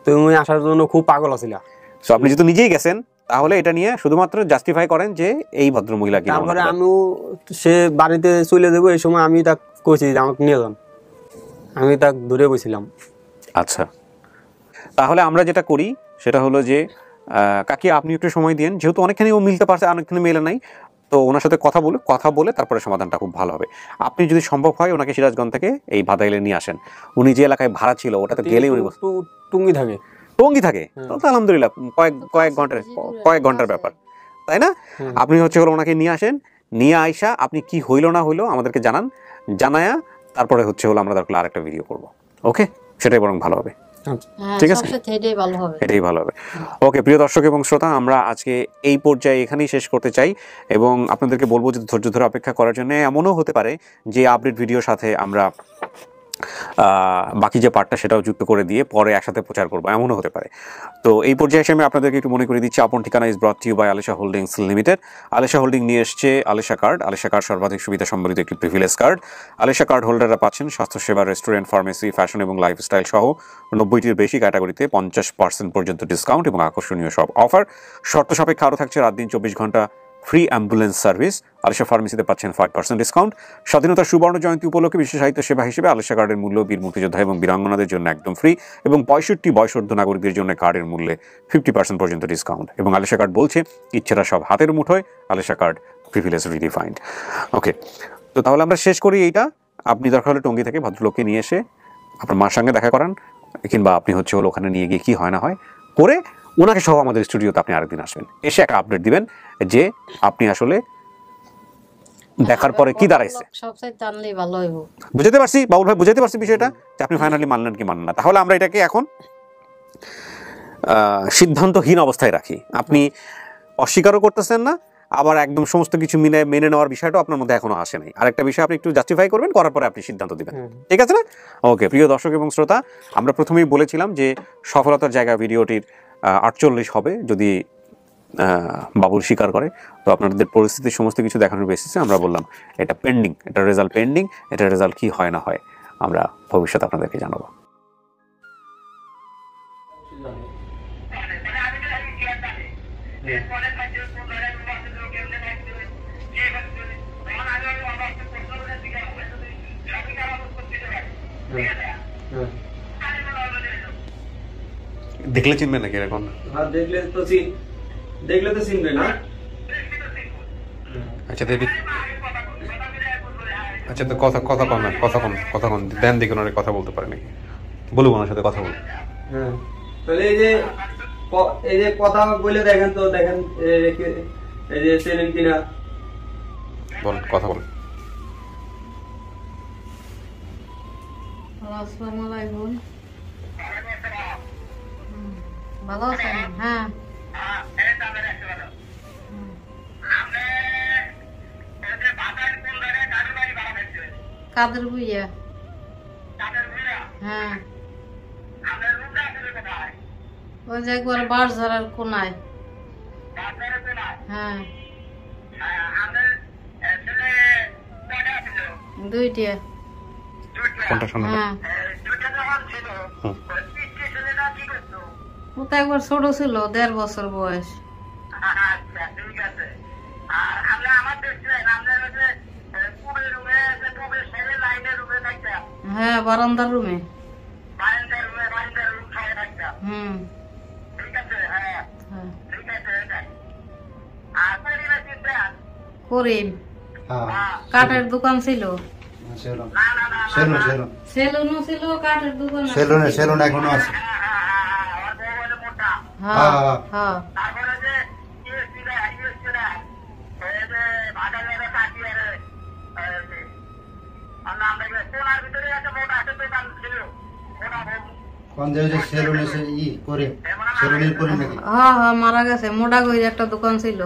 তুমি আসার জন্য খুব পাগল আছিলা। সো আপনি যেহেতু নিজেই গেছেন তাহলে এটা নিয়ে শুধুমাত্র জাস্টিফাই করেন যে এই ভদ্র মহিলা কি। তারপরে আমিও সে বাড়িতে চলে যাবো এই সময় আমি তাকে কইছি যে আমাকে নিয়ে যান, আমি তাকে ধরে বসছিলাম। আচ্ছা, তাহলে আমরা যেটা করি সেটা হলো যে কাকি আপনি একটু সময় দিন, যেহেতু অনেকখানি ও মিলতে পারছে অনেকখানি মেলে নাই, তো ওনার সাথে কথা বলে তারপরে সমাধানটা খুব ভালো হবে। আপনি যদি সম্ভব হয় ওনাকে সিরাজগঞ্জ থেকে এই ভাদাইলে নিয়ে আসেন। উনি যে এলাকায় ভাড়া ছিল ওটাতে গেলেই উনি টঙ্গি থাকে তো আলহামদুলিল্লাহ কয়েক ঘন্টার ব্যাপার, তাই না? আপনি হলো ওনাকে নিয়ে আসেন, নিয়ে আইসা আপনি কি হইলো না হইলো আমাদেরকে জানায়া তারপরে হলো আমরা দরকার আরেকটা ভিডিও করব। ওকে, সেটাই বরং ভালো হবে। ঠিক আছে, এটাই ভালো হবে। ওকে প্রিয় দর্শক এবং শ্রোতা, আমরা আজকে এই পর্যায়ে এখানেই শেষ করতে চাই এবং আপনাদেরকে বলবো যে ধৈর্য ধরে অপেক্ষা করার জন্য। এমনও হতে পারে যে আপডেট ভিডিওর সাথে আমরা বাকি যে পার্টটা সেটাও যুক্ত করে দিয়ে পরে একসাথে প্রচার করবো, এমনও হতে পারে। তো এই পর্যায়ে এসে আমি আপনাদেরকে একটু মনে করে দিচ্ছি, আপন ঠিকানা is brought to you by Alesha Holdings Limited. Alesha Holding নিয়ে এসছে আলেশা কার্ড। আলেশা কার্ড সর্বাধিক সুবিধা সম্বলিত একটি প্রিভিলেজ কার্ড। আলেশা কার্ড হোল্ডাররা পাচ্ছেন স্বাস্থ্যসেবা, রেস্টুরেন্ট, ফার্মেসি, ফ্যাশন এবং লাইফস্টাইল সহ 90টির বেশি ক্যাটাগরিতে 50% পর্যন্ত ডিসকাউন্ট এবং আকর্ষণীয় সব অফার। শর্ত সাপেক্ষে আরও থাকছে রাত দিন 24 ঘন্টা ফ্রি অ্যাম্বুলেন্স সার্ভিস। আলেশা ফার্মেসিতে পাচ্ছেন 5% ডিসকাউন্ট। স্বাধীনতার সুবর্ণ জয়ন্তী উপলক্ষে বিশেষ সাহিত্য সেবা হিসেবে আলেশা কার্ডের মূল্য বীর মুক্তিযোদ্ধা এবং বীরাঙ্গনাদের জন্য একদম ফ্রি এবং 65 বয়সোর্ধ্ব নাগরিকদের জন্য কার্ডের মূল্যে 50% পর্যন্ত ডিসকাউন্ট। এবং আলেশা কার্ড বলছে ইচ্ছেরা সব হাতের মুঠোয়, আলেশা কার্ড প্রিভিলেজ রিডিফাইন্ড। ওকে, তো তাহলে আমরা শেষ করি এইটা। আপনি দরকার হলে টঙ্গী থেকে ভদ্রলোককে নিয়ে এসে আপনার মার সঙ্গে দেখা করান, কিংবা আপনি ওখানে নিয়ে গিয়ে কি হয় না হয় করে ওনাকে সহ আমাদের স্টুডিওতে আপনি আরেকদিন আসবেন, এসে একটা আপডেট দিবেন যে আপনি আসলে দেখার পরে কি দাঁড়াইছে। বুঝতে পারছি বাবুল ভাই, বুঝতে পারছি বিষয়টা যে আপনি ফাইনালি মানলেন কি মানলেন না। তাহলে আমরা এটাকে এখন সিদ্ধান্তহীন অবস্থায় রাখি। আপনি অস্বীকারও করতেছেন না, আবার একদম সমস্ত কিছু মেনে নেওয়ার বিষয়টাও আপনার মধ্যে এখনো আসে নাই। আরেকটা বিষয় আপনি একটু জাস্টিফাই করবেন, করার পরে আপনি সিদ্ধান্ত দিবেন, ঠিক আছে না? ওকে প্রিয় দর্শক এবং শ্রোতা, আমরা প্রথমেই বলেছিলাম যে সফলতার জায়গা ভিডিওটির 48 হবে যদি বাবুল স্বীকার করে। তো আপনাদের পরিস্থিতির সমস্ত কিছু দেখানোর বেসিসে আমরা বললাম এটা পেন্ডিং, এটা রেজাল্ট পেন্ডিং, এটা রেজাল্ট কি হয় না হয় আমরা ভবিষ্যতে আপনাদেরকে জানাবো। দেখলে চিনবেন নাকি এরকম? দেখলে তো চিনবে না। আচ্ছা দেখি, আচ্ছা তো কথা কম দেন দেখুন ওনার কথা বলতে পারে নাকি, বলুন ওনার সাথে কথা বলুন। হ্যাঁ, তাহলে এই যে কথা বলে দেখেন তো, দেখেন এই যে চেনেন কিনা, বলুন কথা বলুন। আসসালামু আলাইকুম, ভালো আছেন? হ্যাঁ, কাদের বুইয়া? হ্যাঁ, ওই যে একবার বারঝাড়ার কোনায়। হ্যাঁ, 2টা। কোনটা শুনলেন? হ্যাঁ, ও তো একবার ছোট ছিল, 1.5 বছর বয়স। হ্যাঁ, বারান্দার রুমে। হুম, করিম কাঠের দোকান ছিল, সেলুনও ছিল, কাঠের দোকান সেলুন এখনো আছে। হ্যাঁ হ্যাঁ হ্যাঁ হ্যাঁ মারা গেছে, মোটা করে একটা দোকান ছিল।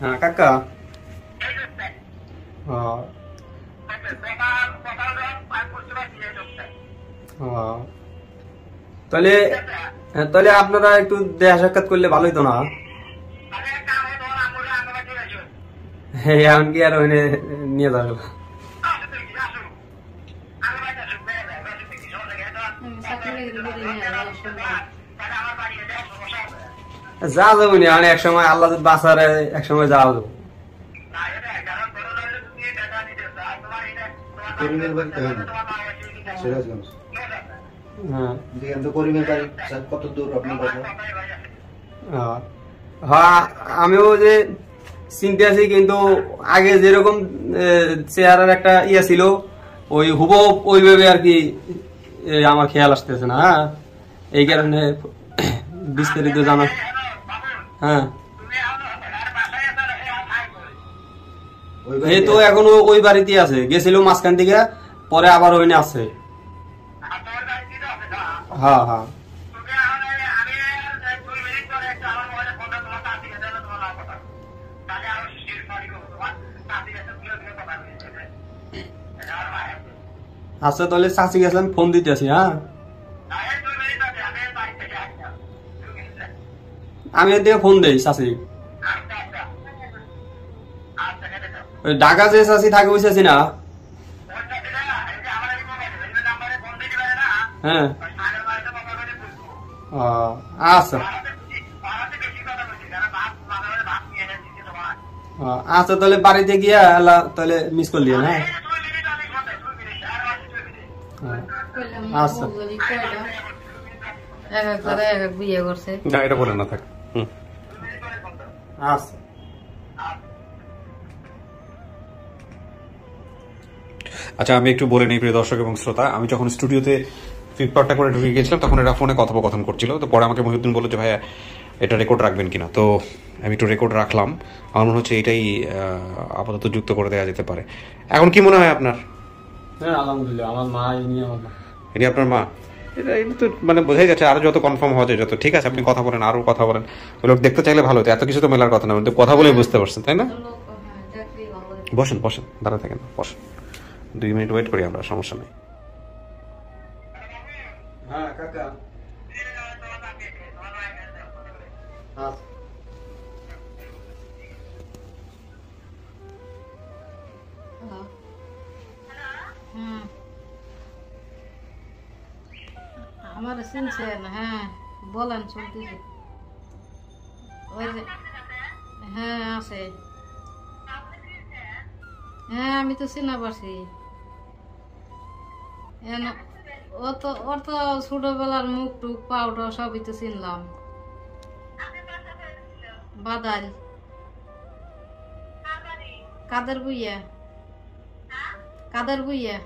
হ্যাঁ কাকা, তাহলে তাহলে আপনারা একটু দেখা সাক্ষাৎ করলে ভালোই তো না? এখন কি আর ওখানে নিয়ে যাবে? যা যাবো নি, এক সময় আল্লাহ বাঁচার, এক সময় যাওয়া যাবো। হ্যাঁ আমিও যে চিনতে আছি, কিন্তু আগে যেরকম চেহারার একটা ইয়ে ছিল ওই হুবহু ওইভাবে আর কি আমার খেয়াল আসতেছে না। হ্যাঁ এই কারণে বিস্তারিত জানা। হ্যাঁ এই তো এখনো ওই বাড়িতে আছে, গেছিল মাঝখান থেকে, পরে আবার ওইনে আছে। হ্যাঁ হ্যাঁ আচ্ছা তাহলে চাচি গেছে, আমি ফোন দিতে আছি। হ্যাঁ আমি এদিকে ফোন দেই চাচি। ঢাকা যে চাচি থাকে ওই চাচি না? হ্যাঁ আচ্ছা আচ্ছা, তাহলে বাড়িতে গিয়া তাহলে মিস করলি। হ্যাঁ আচ্ছা এক এক জায়গায় এক এক বিয়ে করছে। না এটা বলে না থাক। আচ্ছা আচ্ছা আমি একটু বলে নিই প্রিয় দর্শক এবং শ্রোতা, আমি যখন স্টুডিওতে ফ্লিপকার্টটা করে ঢুকে গেছিলাম তখন এরা ফোনে কথোপকথন করছিল। তো পরে আমাকে মহিউদ্দিন বললো যে ভাইয়া এটা রেকর্ড রাখবেন কিনা, তো আমি একটু রেকর্ড রাখলাম। আমার মনে হচ্ছে এটাই আপাতত যুক্ত করে দেওয়া যেতে পারে। এখন কি মনে হয় আপনার? হ্যাঁ আলহামদুলিল্লাহ, আমার মা ইনি আমার মা। ইনি আপনার মা? এটা তো মানে বোঝাই যাচ্ছে, আরো যত কনফার্ম হওয়া যায় যত। ঠিক আছে আপনি কথা বলেন, আরো কথা বলেন, লোক দেখতে চাইলে ভালো হতো। এত কিছু তো মেলার কথা না, কথা বলে বুঝতে পারছেন তাই না? বসেন বসেন, দাঁড়া থাকেন, বসেন, 2 মিনিট ওয়েট করি আমরা, সমস্যা নেই। হ্যাঁ কাকা আমার চিনছেন? হ্যাঁ বলেন, শুনতেছি। ওই যে হ্যাঁ আছে। হ্যাঁ আমি তো চিনা পারছি। ওর তো ছোটবেলার মুখ টুক পাউডার সবই তো চিনলাম। বাদাল কাদের বুইয়া, কাদের বুইয়া।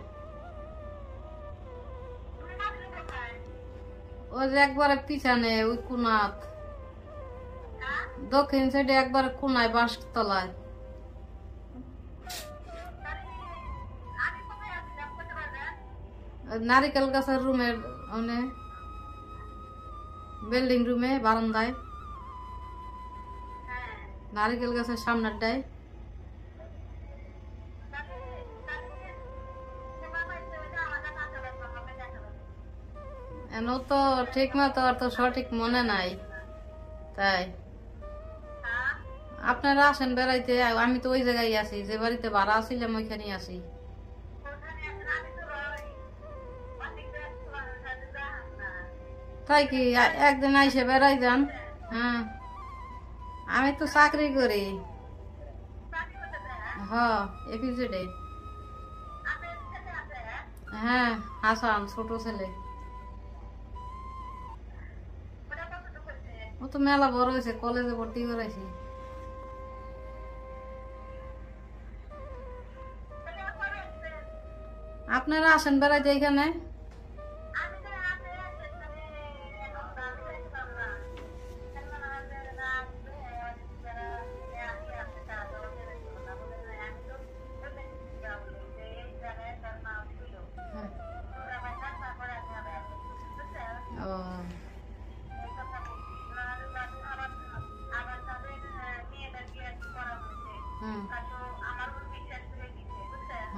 ওই যে একবারে পিছনে ওই কোনাত, দক্ষিণ সাইডে একবারে কোনায় বাঁশ তলায়। নারিকেল গাছের রুমের মানে বিল্ডিং রুমে বারান্দায়, নারিকেল গাছের সামনেরটায়। এন তো ঠিক মতো আর তো সঠিক মনে নাই। তাই আপনারা আসেন বেড়াইতে, আমি তো ওই জায়গায় আছি, যে বাড়িতে ভাড়া আসছিলাম ওইখানে আছি। তাই কি একদিন আইসে বেড়াই যান। হ্যাঁ আমি তো চাকরি করি। হ্যাঁ এপিজেডে। হ্যাঁ হাসান ছোট ছেলে, ও তো মেলা বড় হয়েছে, কলেজে ভর্তি করাইছি। আপনারা আসেন বেড়াইতে এখানে।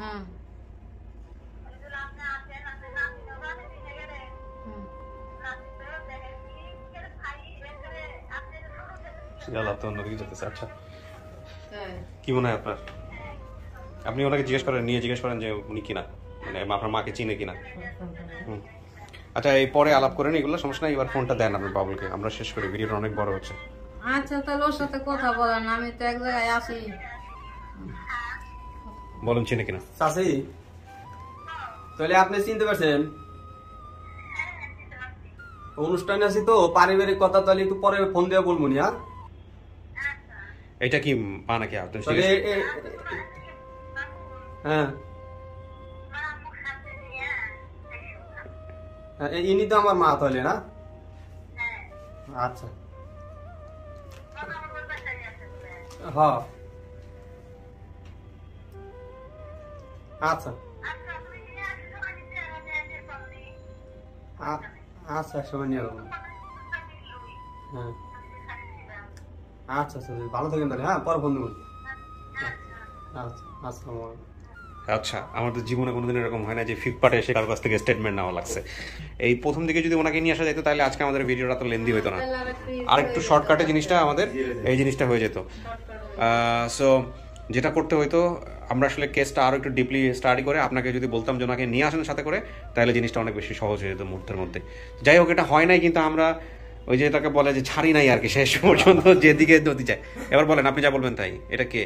হ্যাঁ তো অন্যদিকে যেতেছে। আচ্ছা কি মনে হয় আপনার? আপনি ওনাকে জিজ্ঞেস করেন, নিয়ে জিজ্ঞেস করেন যে উনি কিনা, মানে আপনার মাকে চিনে কিনা। আচ্ছা এই পরে আলাপ করেন এগুলো, সমস্যা নাই। এবার ফোনটা দেন আপনার বাবুলকে, আমরা শেষ করি, ভিডিওটা অনেক বড় হচ্ছে। আচ্ছা তাহলে ওর সাথে কথা বলেন, আমি তো এক জায়গায় আছি। বলেন চিনে কিনা। চাচি তাহলে আপনি চিনতে পারছেন? অনুষ্ঠানে আছি তো, পারিবারিক কথা, তাহলে একটু পরে ফোন দিয়ে বলবো নি। আর এটা কি মা নাকি আপনি? হ্যাঁ ইনি তো আমার মা তাহলে, না? আচ্ছা হ্যাঁ আচ্ছা আচ্ছা সময় নিয়ে যাবো। হ্যাঁ আচ্ছা আচ্ছা ভালো থাকেন তাহলে। হ্যাঁ পরে ফোন দেবো। আচ্ছা আসসালামু আলাইকুম। আচ্ছা আমাদের জীবনে কোনোদিন এরকম হয় না যে ফিটপাটে এসে কারোর কাছ থেকে স্টেটমেন্ট নেওয়া লাগছে। এই প্রথম দিকে যদি ওনাকে নিয়ে আসা যেত তাহলে আজকে আমাদের ভিডিওটা তো লেন্দি হতো না, আর একটু শর্টকাটে জিনিসটা আমাদের এই জিনিসটা হয়ে যেত। সো যেটা করতে হইতো, আমরা আসলে কেসটা আরও একটু ডিপলি স্টাডি করে আপনাকে যদি বলতাম যে ওনাকে নিয়ে আসেন সাথে করে, তাহলে জিনিসটা অনেক বেশি সহজ হয়ে যেত মুহূর্তের মধ্যে। যাই হোক এটা হয় নাই, কিন্তু আমরা ওই যে এটাকে বলে যে ছাড়ি নাই আর কি, শেষ পর্যন্ত যেদিকে নদী যায়। এবার বলেন আপনি যা বলবেন তাই। এটা কে?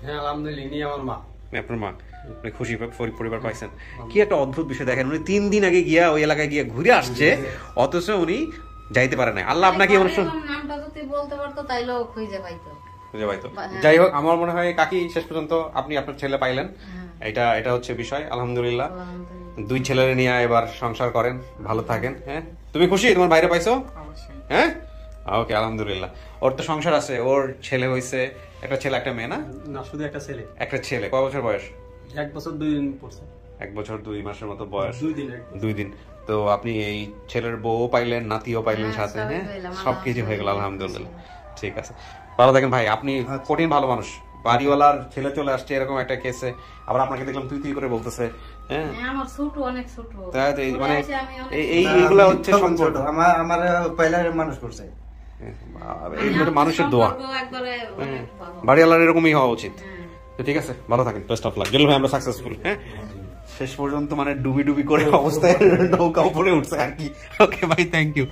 হ্যাঁ আলহামদুলিল্লাহ ইনি আমার মা। আপনার মা? আপনি খুশি পরিবার পাইছেন? কি একটা অদ্ভুত বিষয় দেখেন, উনি 3 দিন আগে গিয়া ওই এলাকায় গিয়ে ঘুরে আসছে, অথচ উনি যাইতে পারে নাই। আল্লাহ আপনাকে নামটা যদি বলতে পারতো তাইলেও খুঁজে পাইতো। যাই হোক আমার মনে হয় কাকি শেষ পর্যন্ত আপনি আপনার ছেলে পাইলেন, এটা হচ্ছে বিষয়। আলহামদুলিল্লাহ 2 ছেলেরে নিয়ে এবার সংসার করেন, ভালো থাকেন। হ্যাঁ তুমি খুশি তোমার বাইরে পাইছো? হ্যাঁ ওকে আলহামদুলিল্লাহ। ওর তো সংসার আছে, ওর ছেলে হইছে, একটা ছেলে একটা মেয়ে। না না শুধু একটা ছেলে। একটা ছেলে। কয় বছর বয়স? 1 বছর 2 দিন পড়ছে। 1 বছর 2 মাসের মতো বয়স। 2 দিন। তো আপনি এই ছেলের বউ পাইলেন, নাতিও পাইলেন সাথে। হ্যাঁ সবকিছু হয়ে গেল আলহামদুলিল্লাহ। ঠিক আছে ভালো থাকেন ভাই। আপনি কঠিন ভালো মানুষ, বাড়িওয়ালার ছেলে চলে আসছে এরকম একটা কেসে, আবার আপনাকে দেখলাম তুই করে বলতেছে। হ্যাঁ আমার ছোট অনেক ছোট, মানে এইগুলা হচ্ছে সম্পর্ক। আমার পয়লা মানুষ করছে, এইগুলো মানুষের দোয়া। বাড়িওয়ালার এরকমই হওয়া উচিত। ঠিক আছে ভালো থাকেন, বেস্ট অফ লাক। জেল ভাই আমরা সাকসেসফুল। হ্যাঁ শেষ পর্যন্ত মানে ডুবি করে অবস্থায় নৌকা উপরে উঠছে আর কি। ওকে ভাই থ্যাংক ইউ।